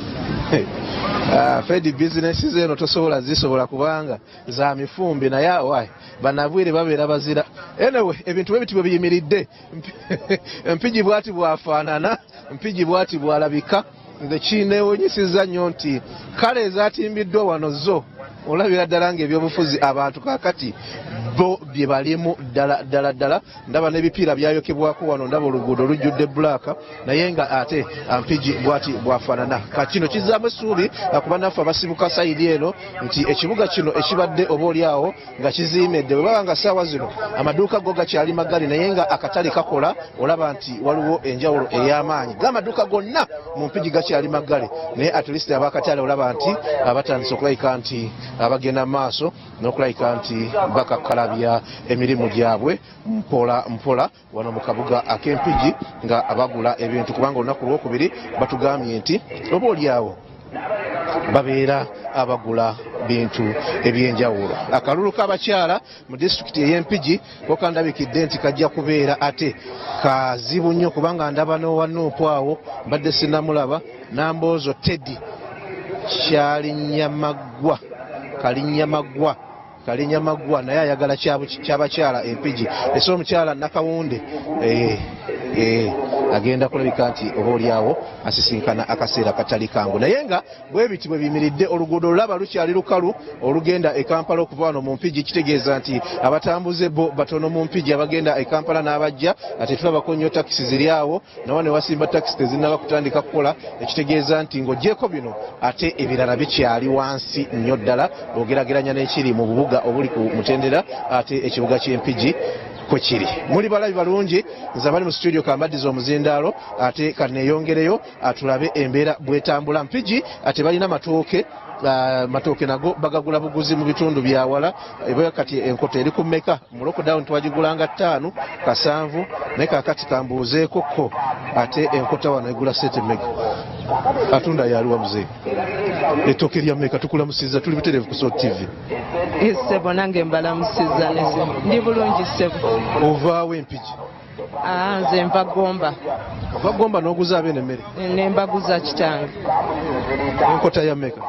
Fedi bizinesi zeno tosobola zisobola kubanga za mifumbi naye awaye banabwire babeera bazira. Anyway ebintu bwe biti bwe biyimiridde Mpigi bwati bwafaanana Mpigi bwati bwalabika nze kineewunyisiza nnyo nti kale ezatimbiddwa wano zo olabira ddala ng'ebyobufuzi abantu kakati bo bye balimu ddala ndaba n'ebipiira byayokebwako wano ndaba oluguudo olujjudde bbulaaka naye nga ate Mpigi bwati bwafaanana kakino kizzaamu essuubi kuba naffe abasibuka sayidi eno nti ekibuga kino ekibadde oba oliawo nga kiziimedde bwe baba nga ssaawa zino amaduuka go gakyali magali naye nga akatale kakola olaba nti waliwo enjawulo ey'amaanyi g'amaduuka gonna mu Mpigi gakyali magali naye at least ab'akatale olaba nti abatandise okulayika nti abagenda maaso n'okulayika nti bakakkalabya emirimu gyabwe mpola wano mu kabuga ak'Empigi nga abagula ebintu kubanga olunaku lwokubiri batugambye nti oba oliawo babeera abagula bintu ebyenjawulo. Akalulu k'abakyala mu disitulikiti ey'Empigi kokandabikidde nti kajja kubeera ate kazibu nnyo kubanga ndaba n'owanuupu awo mbadde sinnamulaba Namboozo Teddy Kalinyamaggwa naye ayagala ky'abakyala Empigi ese omukyala Nakawunde agenda kulabika nti oba oliawo asisinkana akaseera katali kangu naye nga bwe biti bwe biyimiridde oluguudo olulaba lukyali lukalu olugenda e Kampala okuva wano mu Mpigi kitegeeza nti abatambuze bo batono mu Mpigi abagenda e Kampala n'abajja ate tulabako nnyo takisi ziri awo nawo ne wasimba takisi tezinnaba kutandika kukola ekitegeeza nti ng'oggyeko bino ate ebirala bikyali wansi nnyo ddala bw'ogerageranya n'ekiri mu bubuga obuli ku mutendera ate ekibuga ky'Empigi kwekiri. Muli balabi balungi nze abali mu studio kambaddiza omuzindaalo ate kaneeyongereyo atulabe embeera bwetambula. Mpigi ate balina matooke nago bagagula buguzi mu bitundu byawala eba kati enkota eri ku mmeka mu lockdown twagigulanga 5 7 naye kakati kambuuzeeko ko ate enkota wano egula sente mmeka atunda yaliwa muzee ettooke lya mmeka tukulamusiza tuli butereevu ku Salt TV. Ssebo nange mbalamusiza ndi bulungi ssebo. Ovaawo Empigi? Nze nva Gomba. Ova Gomba n'oguza abeene emmere? Ne mbaguza kitange. Enkota ya mmeka?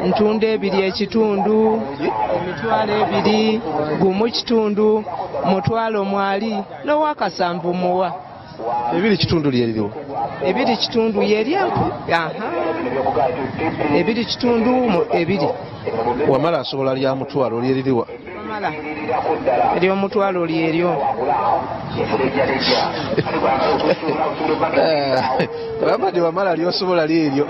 Ntunda 2 ekitundu, emitwalo 2, gumu kitundu, mutwalo mwali, n'owakasanvu muwa. 2 kitundu lyeririwa? 2 kitundu yeryanku. 2 kitundu 2. Wamala asobola lya mutwalo lyeririwa? Wamala ery'omutwalo lyeryo. Muhammad Wamala lyosobola liryo.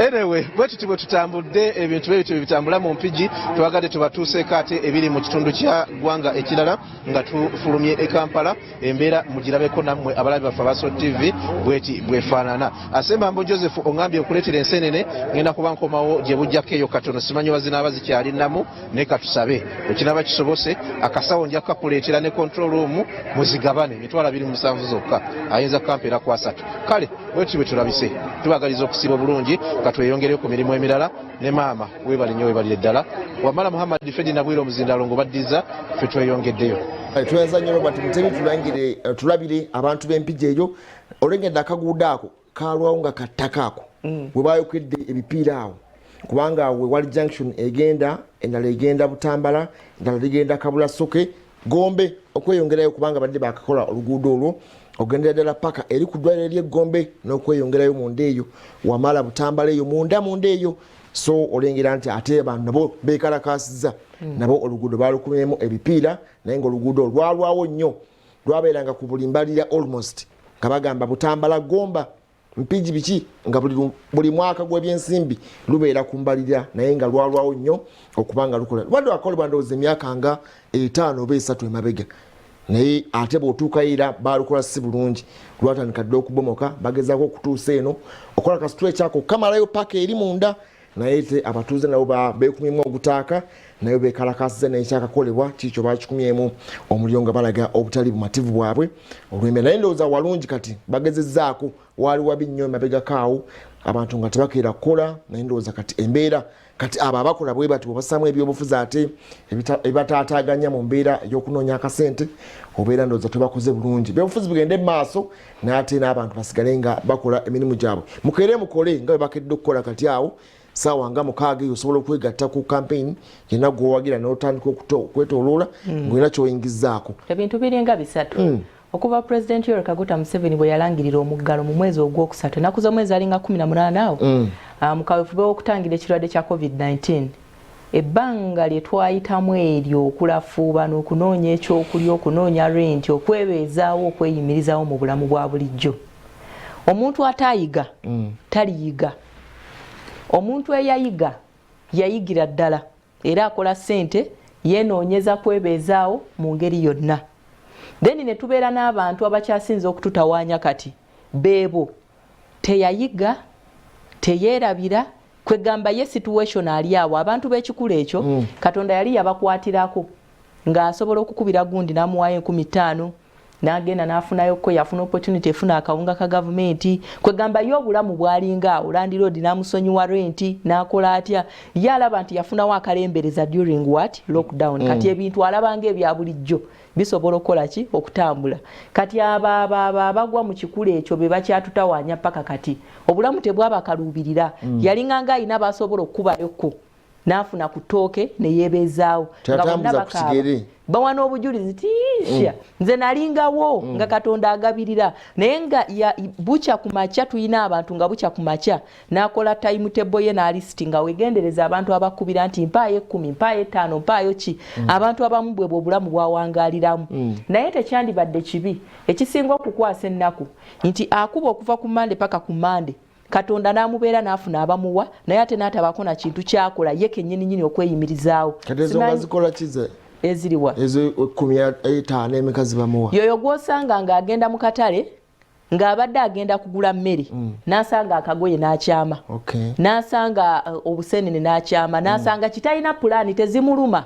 Anyway, bwetuti bwe tutambudde ebintu bye bitambula mu mpigi twagadde tubatuuseeko ate ebiri mu kitundu kya ggwanga ekirala nga tufulumye e Kampala embeera mugirabeko nammwe abalabi baffe aba SOT TV bweti bwefaanana. Asembambo Joseph ongambye okuleetera enseenene ngenda kuba nkomawo gye bujjako eyo katono simanyi wazinaaba zikyali namu naye katusabe ekinaba kisobose akasawo nja kakuleetera ne control room muzigabane emitwalo 27 zokka ayinza kampeera ku 3 kale bwetuti bwe tulabise tubagaliza okusiba bulungi katweyongereyo ku mirimu emirala ne maama weebale nnyo weebalire ddala Wamala Muhammad Fedi Nabwire omuzindalongo baddiza ffe tweyongeddeyo. Tuwenza nnyo Robert Mutebi tulabire abantu b'empigi eyo olengedde akaguudo ako kalwawo nga kattaka ako bwe bayokedde ebipiira awo kubanga we wali junction egenda endala egenda Butambala endala ligenda Kabulasoke Gombe okweyongerayo kubanga badde bakakola oluguudo olwo ogendera ddala paka eri ku ddwaliro ly'Egombe n'okweyongerayo munda eyo Wamala Butambala eyo munda eyo so olengera nti ate abantu nabo beekalakasiza nabo oluguudo balukumyemu ebipiira naye ng'oluguudo lwalwawo nnyo lwabeeranga ku buli mbalira almost nga bagamba Butambala Gomba mpigi biki nga buli mwaka gw'ebyensimbi lubeera ku mbalira naye nga lwalwawo nnyo okubanga lukola lwadde wakolebwa ndowooza emyaka nga 5 oba 3 emabega naye ate bw'otuukayo era baalukola si bulungi lwatandika dde okubomoka bagezaako okutuusa eno okola kasitule kyako kamalayo paka eri munda naye te abatuuze nabo beekumyemu ogutaaka naye beekalakasiza naye kyakakolebwa kikyo bakikumyemu omuliro nga balaga obutali bumativu bwabwe olw'embeera naye ndowooza walungi kati bagezezzaako waali wabi nnyo emabegakaawo abantu nga tebakeera kukola naye ndowooza kati embeera kati abo abakola bwe bati bwebassamu ebyobufuzi ate ebibataataaganya mu mbeera ey'okunoonya akasente obeera ndowooza tebakoze bulungi ebyobufuzi bigende mu maaso naye ate n'abantu basigale nga bakola emirimu gyabwe mukeere mukole nga bwe bakedde okukola kati awo sawa nga mukaaga osobola okwegatta ku campaign yena gwowagira n'otandika okwetooloola ng'olina ky'oyingizzaako ebintu biringa bisatu okuva President Yoweri Kaguta Museveni bwe yalangirira omuggalo mu mwezi ogwokusatu ennaku z'omwezi alinga 18 awo mu kaweefube w'okutangira ekirwadde kya COVID-19 ebbanga lye twayitamu eryo okulafuuba n'okunoonya ekyokulya okunoonya renti okwebeezaawo okweyimirizaawo mu bulamu bwa bulijjo omuntu ataayiga taliyiga omuntu eyayiga yayigira ddala era akola ssente yeenoonyeza kwebeezaawo mu ngeri yonna then ne tubeera n'abantu abakyasinze okututawaanya kati beebo teyayiga teyeerabira kwegamba ye situation ali awo abantu b'ekikulu ekyo Katonda yali yabakwatirako ng'asobola okukubira gundi n'amuwaayo 15,000 n'agenda n'afunayo ko yafuna opportunity efuna akawunga ka gavumenti kwegamba yo obulamu bwalinga awo Landlord n'amusonyiwa renti n'akola atya ye alaba nti yafunawo akalembereza during what lockdown kati ebintu alabanga ebya bulijjo bisobola okukola ki okutambula kati abagwa mu kikulu ekyo be bakyatutawaanya paka kati obulamu tebwabakaluubirira yalinga nga alina basobola okukubayoko n'afuna ku ttooke ne yeebeezaawo nga bonna bakaaba bawa n'obujulizi tiisha nze nalingawo nga Katonda agabirira naye nga bukya ku makya tulina abantu nga bukya ku makya n'akola timetable ye n'alisiti nga wegendereza abantu abakubira nti mpaayo 10 mpaayo 5 mpaayo ki abantu abamu bwe obulamu bwawangaaliramu naye tekyandibadde kibi ekisinga okukwasa ennaku nti akuba okuva ku Mande paka ku Mande Katonda n'amubeera n'afuna abamuwa naye ate n'atabako na kintu kyakola ye kennyini nyini okweyimirizaawo katezo ngazikola kize eziriwa ezo 15 emikazi bamuwa yoyo gwosanga ng'agenda mu katale ng'abadde agenda kugula mmere n'asanga akagoye n'akyama n'asanga obusenene n'akyama n'asanga kitalina pulaani tezimuluma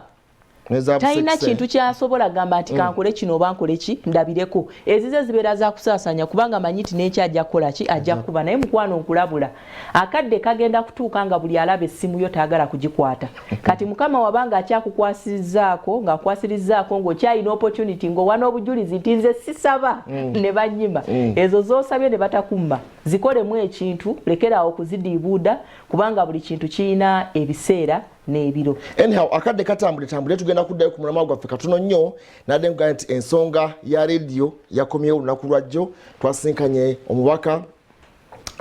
talina kintu kyasobola gamba nti kankole kino oba nkole ki ndabireko ezize zibeera za kusaasanya kubanga manyi nti n'ekyo ajja kukola ki ajja kuba naye mukwano nkulabula akadde kagenda kutuuka nga buli alaba essimu yo taagala kugikwata kati mukama wabanga akyakukwasirizzaako ng'akwasirizzaako ng'okyalina opportunity ng'owa n'obujulizi nti nze sisaba ne bannyima ezo z'osabye ne batakumma zikolemu ekintu lekeraawo okuzidiibuuda kubanga buli kintu kirina ebiseera n'ebiro. Anyhow akadde katambule tugenda kuddayo ku mulamwa gwaffe katono nnyo nadde nkugamba nti ensonga ya radio yakomyewo olunaku lwajjo twasinkanye omubaka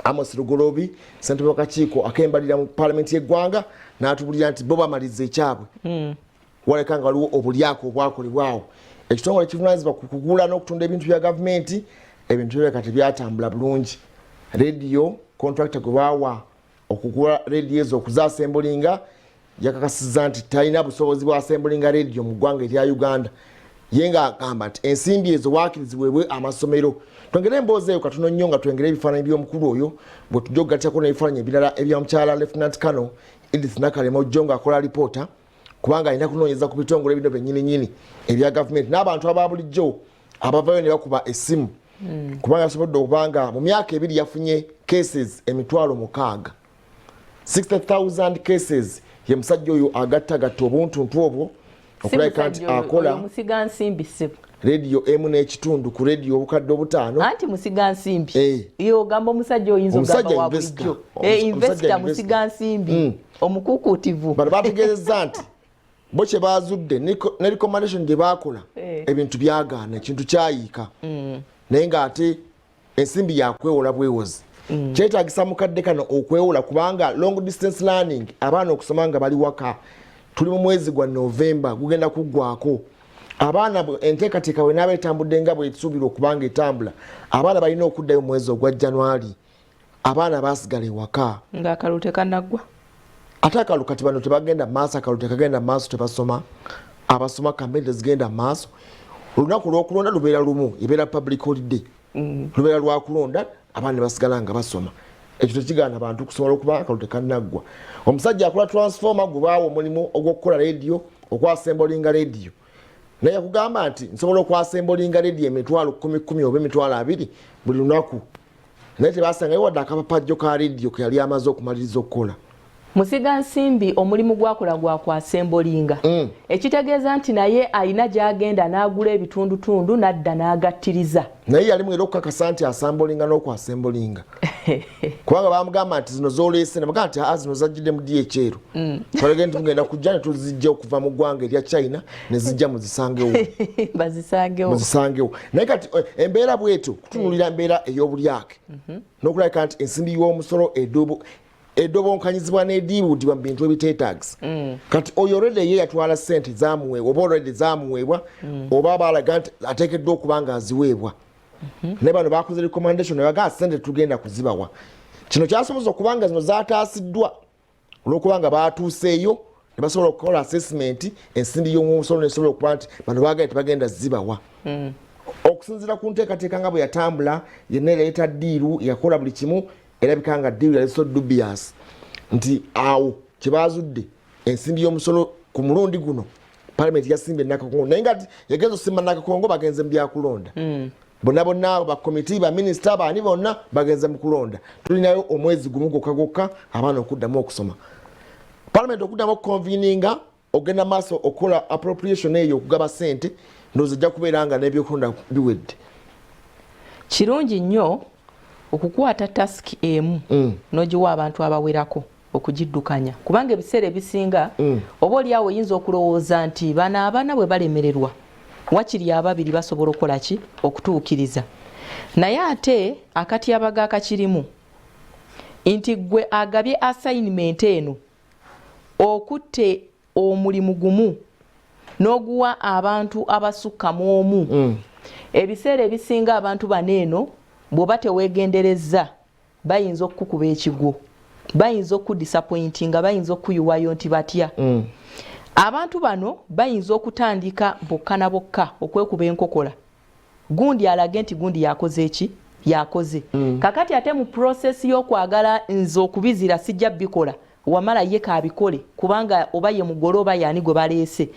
Amos Rugolobi ssentebe w'akakiiko akembalira mu paalamenti y'eggwanga n'atubulira nti bo bamaliza ekyabwe waleka nga waliwo obulyako obwakolebwawo ekitongole kivunaanyizibwa ku kugula n'okutunda ebintu bya gavumenti ebintu bye kati byatambula bulungi radio contractor gwe baawa okugula radio ezo okuzaasembulinga yakakasizza nti talina busobozi bwa asembulinga radio mu ggwanga erya Uganda ye nga agamba nti ensimbi ezo waakirizibwebwe amasomero. Twengere emboozi eyo katono nnyo nga twengere ebifaananyi by'omukulu oyo bwe tujja okugattako n'ebifaananyi ebirala ebya mukyala Lieutenant Colonel Edith Nakalema Ojjo ng'akola alipoota kubanga alina kunoonyeza ku bitongole bino byennyini ebya gavumenti n'abantu aba bulijjo abavayo ne bakuba essimu kubanga asobodde okubanga mu myaka ebiri yafunye cases 60,000 cases ye musajja oyo agattagatta obuntuntu obwo okulabika nti akola musigansimbi ssebo radio emu n'ekitundu ku radio obukadde obutaano anti musigansimbi yo gamba omusajja oyinza ogamba wa bulijjo investor musigansimbi omukuukutivu bano bategeezezza nti bo kye baazudde ne recommendation gye baakola ebintu byagaana ekintu kyayiika naye ng'ate ensimbi yakwewola bwewozi kyetaagisa mukadde kano okwewola kubanga long distance learning abaana okusoma nga bali waka tuli mu mwezi gwa November gugenda kuggwako abaana enteekateeka bwe naaba etambudde nga bw'esuubirwa okubanga etambula abaana balina okuddayo mu mwezi ogwa January abaana baasigala ewaka ng'akalulu tekannaggwa ate akalulu kati bano tebagenda mu maaso akalulu tekagenda mu maaso tebasoma abasoma kampeni tezigenda mu maaso olunaku lw'okulonda lubeera lumu ebeera public holiday lubeera lwakulonda abaana ne basigala nga basoma ekyo tekigaana abantu kusobola okuba akalulu tekannaggwa omusajja akola transformer gwe baawa omulimu ogw'okukola radio okwasembolinga radio naye yakugamba nti nsobola okwasembolinga radio emitwalo 10 oba emitwalo 20 buli lunaku naye tebasangayo wadde akapapajjo ka radio ke yali amaze okumaliriza okukola musigansimbi omulimu gwakola gwakwasembolinga ekitegeeza nti naye alina gy'agenda n'agula ebitundutundu n'adda n'agattiriza naye yalimu era okukakasa nti asambolinga n'okwasembolinga kubanga bamugamba nti zino z'oleese namugamba nti zino zajjidde mu DHL twalege nti tugenda kujja ne tuzijja okuva mu ggwanga erya China ne zijja muzisangewo naye kati embeera bwetyo kutunulira embeera ey'obulyake n'okulabika nti ensimbi y'omusolo edobonkanyizibwa n'ediibudibwa mu bintu ebiteetaagisa kati oyo olwedde ye yatwala ssente zaamuweebwa oba olwedde zaamuweebwa oba baalaga nti ateekeddwa okuba nga aziweebwa naye bano bakoze recommendation ne bagaa ssente tugenda kuzibawa kino kyasoboza okuba nga zino zaataasiddwa olw'okuba nga baatuuseeyo ne basobola okukola assessment ensimbi y'omusolo nesobola okuba nti bano baagaye tebagenda zibawa okusinziira ku nteekateeka nga bwe yatambula yenna erayita ddiiru yakola buli kimu erabika nga ddiiru yali so dubious nti awo kye baazudde ensimbi y'omusolo ku mulundi guno palamenti yasimbye Nakakongo naye nga yagenza osimba Nakakongo bagenze mu byakulonda bonna bakomiti baminisita baani bonna bagenze mu kulonda tulinayo omwezi gumu gokka abaana okuddamu okusoma palamenti okuddamu okukonvininga ogenda maaso okukola appropriation eyo okugaba ssente ndowooza ejja kubeera nga n'ebyokulonda biwedde kirungi nnyo okukwata task emu n'ogiwa abantu abawerako okugiddukanya kubanga ebiseera ebisinga oba oliawo oyinza okulowooza nti bano abaana bwe balemererwa wakiri ababiri basobola okukola ki okutuukiriza naye ate akatyabaga akakirimu nti gwe agabye assignment eno okutte omulimu gumu n'oguwa abantu abasukka mu omu ebiseera ebisinga abantu baneeno bw'oba teweegenderezza bayinza okukuba ekigwo bayinza okudisappointinga bayinza okuyiwayo nti batya abantu bano bayinza okutandika bokka na bokka okwekuba enkokola gundi alage nti gundi yakoze eki yakoze kakati ate mu process y'okwagala nze okubizira sijja bikola wamala ye kabikole kubanga oba ye mugole oba yani gwe baleese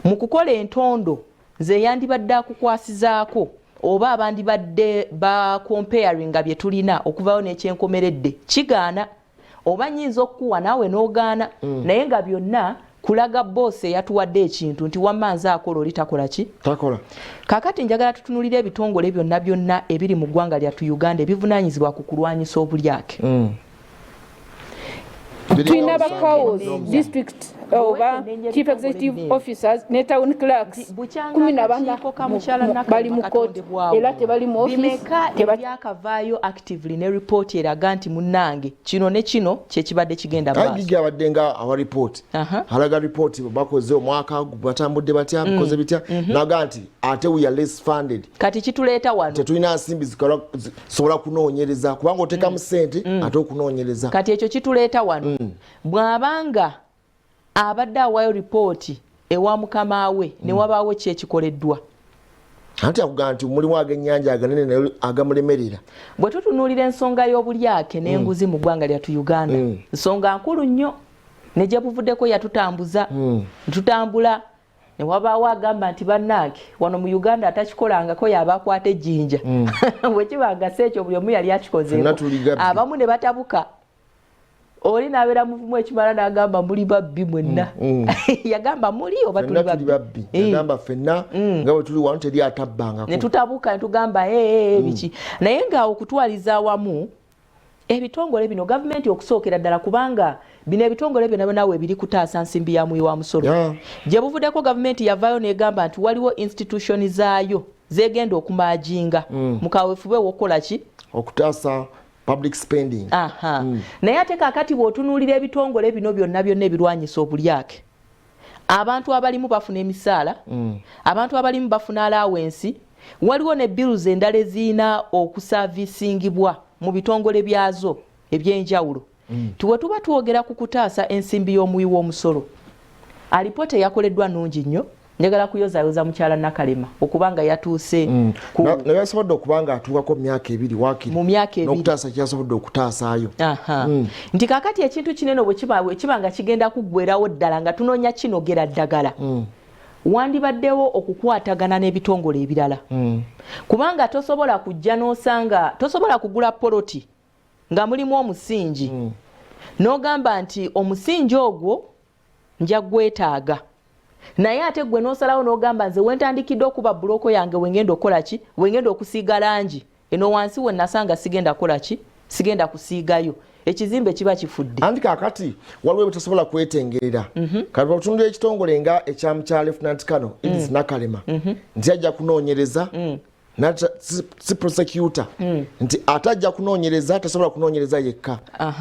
mu kukola entondo nze yandibadde akukwasizaako oba abandi badde ba comparinga bye tulina okuvayo n'ekyenkomeredde kigaana oba nyinza okuwa naawe n'ogaana naye nga byonna kulaga boss yatuwadde ekintu nti wamanze akola oli takola ki takola kakati njagala tutunulire ebitongole byonna ebiri mu ggwanga lyattu Uganda ebivunaanyizibwa ku kulwanyisa obulyake tulina ba CAOs district oba chief executive officers ne town clerks 14 bali mu court era tebali mu office tebyakavaayo actively ne report eraga nti munnange kino ne kino kyekibadde kigenda maaso kati gigabadde nga awa report halaga report bakoze omwaka batambudde batya bikoze bitya naga nti ate we are less funded kati kituleeta wano tetulina nsimbi zisobola kunoonyereza kubanga otekamu ssente ate okunoonyereza kati ekyo kituleeta wano bw'abanga abadde awaayo ripooti ewa mukama we ne wabaawo kyekikoleddwa anti akugamba nti mulimu ag'ennyanja aganene naye agamulemerera bwe tutunuulira ensonga y'obulyake n'enguzi mu ggwanga lyattu Uganda nsonga nkulu nnyo ne gye buvuddeko yatutambuza ntutambula ne wabaawo agamba nti bannaake wano mu Uganda atakikolangako yaba akwata ejjinja bwe kibangasa ekyo buli omu yali akikozeeko abamu ne batabuka oli nabeera muvumu ekimala n'agamba muli babbi mwenna yagamba muli oba tuli babbi yagamba ffenna nga bwe tuli wano teri atabbangako ne tutabuka ne tugamba biki naye ng'awo kutwaliza awamu ebitongole bino gavumenti okusookera ddala kubanga bino ebitongole byonna nawe biri kutaasa nsimbi ya muyi wa musolo gye buvuddeko gavumenti yavaayo n'egamba nti waliwo institution zaayo zeegenda okumaajinga mukaweefube w'okukola ki okutaasa public spending naye ate kaakati bw'otunuulira ebitongole bino byonna ebirwanyisa obulyake abantu abalimu bafuna emisaala abantu abalimu bafuna allowance waliwo ne bills endala ezirina okusavisingibwa mu bitongole byazo ebyenjawulo tuwe tuba twogera ku kutaasa ensimbi y'omuyi w'omusolo alipoota yakoleddwa nnungi nnyo njagala kuyozayoza mukyala Nakalema okubanga yatuuse naye yasobodde okubanga atuukako myaka 2 waakiri mu myaka 2 n'okutaasa kyasobodde okutaasaayo nti kaakati ekintu kinene bwe kiba nga kigenda kuggwerawo ddala nga tunoonya kinogera ddagala wandibaddewo okukwatagana n'ebitongole ebirala kubanga tosobola kujja n'osanga tosobola kugula poloti nga mulimu omusingi n'ogamba nti omusingi ogwo nja gwetaaga naye ate gwe n'osalawo n'ogamba nze wentandikidde okuba buloko yange wengenda okukola ki wengenda okusiiga langi eno wansi we nasanga sigenda kukola ki sigenda kusiigayo ekizimbe kiba kifudde anti kaakati waliwo ebitasobola kwetengerera kati bw'otunulira ekitongole nga ekyamukyala Lieutenant Colonel Idris Nakalema nti ajja kunoonyereza si prosecutor nti atajja kunoonyereza tasobola kunoonyereza yekka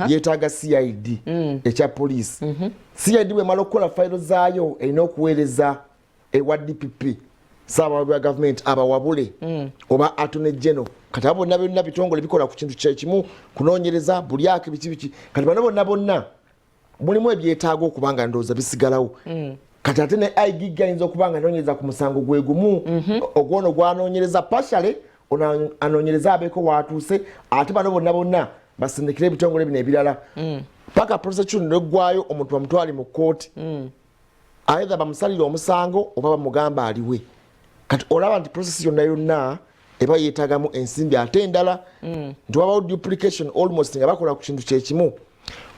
yeetaaga CID ekya police CID bw'emala okukola fayiro zaayo erina okuweereza ewa DPP Ssaabawala gavumenti abawabule oba Attorney General kati abo bonna byonna bitongole bikola ku kintu kyekimu kunoonyereza bulyake biki kati bano bonna mulimu ebyetaaga okubanga ndowooza bisigalawo kati ate ne IGG ayinza okubanga anoonyereza ku musango gwe gumu ogwono gwanoonyereza partially anoonyereza abeeko waatuuse ate bano bonna basindikira ebitongole bino ebirala paka prosecution neggwayo omuntu bamutwali mu kooti either bamusalire omusango oba bamugamba aliwe kati olaba nti process yonna eba yeetaagamu ensimbi ate endala nti wabawo duplication almost nga bakola ku kintu kyekimu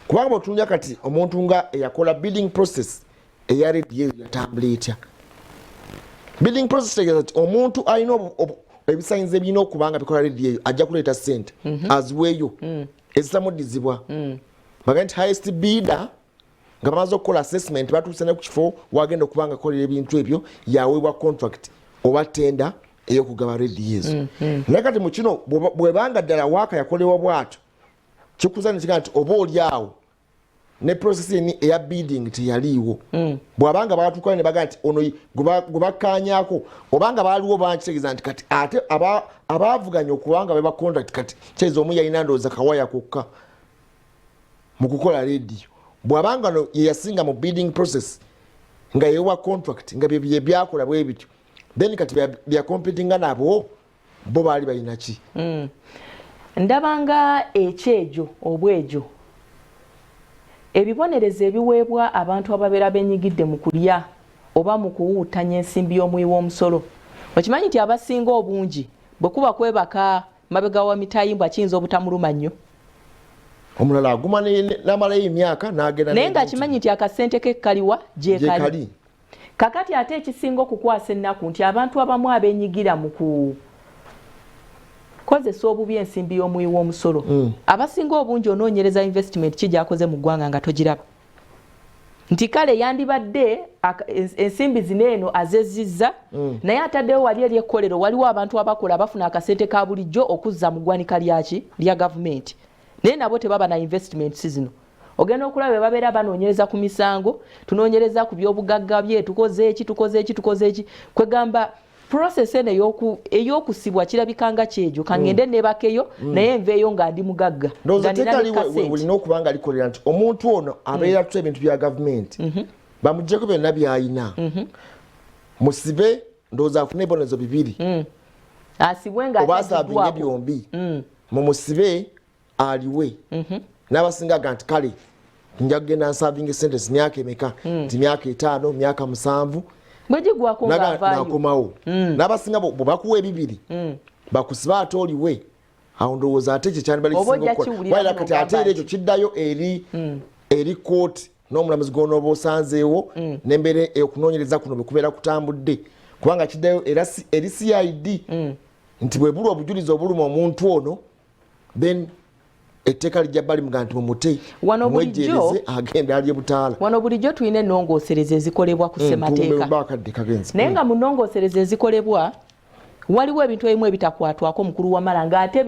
kubanga bw'otunulira kati omuntu nga eyakola bidding process eya radio yatambula etya bidding process tegeeza nti omuntu alina ebisanyirizo ebirina okubanga bikola radio eyo ajja kuleeta ssente aziweeyo ezitamuddizibwa baga nti highest bidder nga bamaze okukola assessment batuuse ne ku kifo wagenda okubanga akolera ebintu ebyo yaweebwa contract oba tenda ey'okugaba radio ezo naye kati mu kino bwebanga ddala waaka yakolebwa bw'atyo kikuza ne kiga nti oba oli awo ne process eya bidding teyaliiwo bw'abanga batuukayo ne baga nti ono gwe bakkaanyaako obanga baaliwo bankitegeeza nti kati ate abaavuganya okubanga beba contract kati kyeza omu yalina ndowooza kawaya kokka mu kukola radio bw'abanga no ye yasinga mu bidding process nga yewa contract nga bye byakola bwe bityo then kati bya competinga nabo bo baali balina ki ndabanga ekyejo obwejo ebibonerezo ebiweebwa abantu ababeera benyigidde mu kulya oba mu kuwuutanya ensimbi y'omuyi w'omusolo okimanyi nti abasinga obungi bwe kuba kwebaka mabega wa mitayimbwa kiyinza obutamuluma nnyo omulala aguma n'amalayo emyaka n'agenda naye ng'akimanyi nti akasente ke kaliwa gyekali kakati ate ekisinga okukwasa ennaku nti abantu abamu abenyigira mu kukozesa obubi ensimbi y'omuyi w'omusolo abasinga obungi onoonyereza investment ki gy'akoze mu ggwanga nga togiraba nti kale yandibadde ensimbi zineeno azezizza naye ataddewo wali eri ekkolero waliwo abantu abakola bafuna akasente ka bulijjo okuzza mu ggwanika lyaki lya gavumenti naye nabo tebaba na investments zino ogenda okulaba babeera banoonyereza ku misango tunoonyereza ku byobugagga bye tukoze eki kwegamba process eno ey'okusibwa kirabikanga kyejo kangende nebakeyo naye nveeyo nga ndi mugagga olina okuba nga likolera nti omuntu ono abeera tutya ebintu bya gavumenti bamuggyeko byonna byayina musibe ndowooza afune ebibonezo bibiri asibwe nga oba asaabinge byombi mumusibe aliwe n'abasinga ga nti kale nja kugenda nsaavinga sentence myaka emeka nti myaka 5 myaka 7 bwegigwako nakomawo n'abasinga bwe bakuwa ebibiri bakusiba ate oliwe awo ndowooza ate kyekyandibaliwaira kati ate era ekyo kiddayo eri kooti n'omulamuzi gw'onooba osanzeewo n'embeera okunoonyereza kuno bwe kubeera kutambudde kubanga kiddayo eri CID nti bwe buli obujulizi obuluma omuntu ono then etteeka lijja balimuga nti mumute mwejjereze agenda alye butaala wano bulijjo tulina ennongoosereza ezikolebwa ku ssemateeka naye nga mu nnongoosereza ezikolebwa waliwo ebintu ebimu ebitakwatwako mukulu wamala ng'ate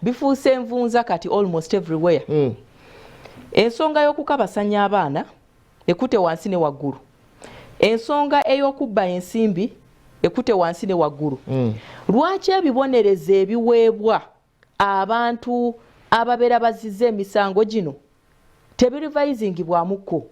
bifuuse envunza kati almost everywhere ensonga y'okukabasanya abaana ekute wansi ne waggulu ensonga ey'okubba ensimbi ekute wansi ne waggulu lwaki ebibonereza ebiweebwa abantu ababeera bazizza emisango gino tebirivaizingibwamuko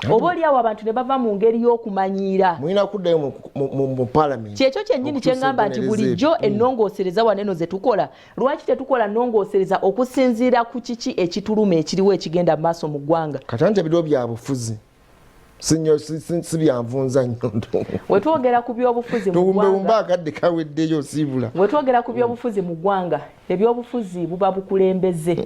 oba oliawo abantu ne bava mu ngeri y'okumanyiira mulina kuddayo mu palamenti kyekyo kyennyini kyengamba nti bulijjo ennongoosereza waneno ze tukola lwaki tetukola nnongoosereza okusinziira ku kiki ekituluma ekiriwo ekigenda mu maaso mu ggwanga katante ebiro byabufuzi si byanvunza nnyo wetwogera ku byobufuzi mu ggwanga akadde kaweddeyo siibula wetwogera ku byobufuzi mu ggwanga ebyobufuzi buba bukulembeze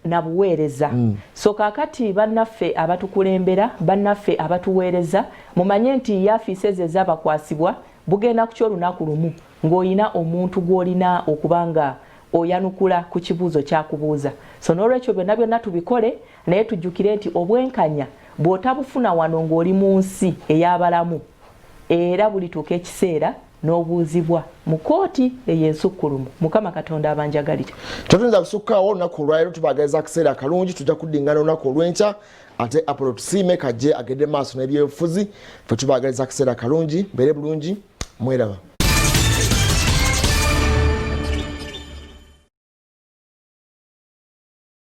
nabuweereza so kaakati bannaffe abatukulembera bannaffe abatuweereza mumanye nti yafiise ezo ezaabakwasibwa bugenda ku kyolunaku lumu ng'olina omuntu gw'olina okuba nga oyanukula ku kibuuzo kyakubuuza so n'olwekyo byonna tubikole naye tujjukire nti obwenkanya bw'otabufuna wano ng'oli mu nsi ey'abalamu era bulituuka ekiseera n'obuuzibwa mu kooti ey'ensukkulumu. Mukama Katonda abanjagalire. Tetuyinza kusukkaawo olunaku olwaleero tubaagaliza akaseera akalungi tujja kuddingana olunaku olw'enkya ate Apollo tusiime kajje agende maaso n'ebyobufuzi ffe tubaagaliza akaseera akalungi mbeere bulungi mweraba.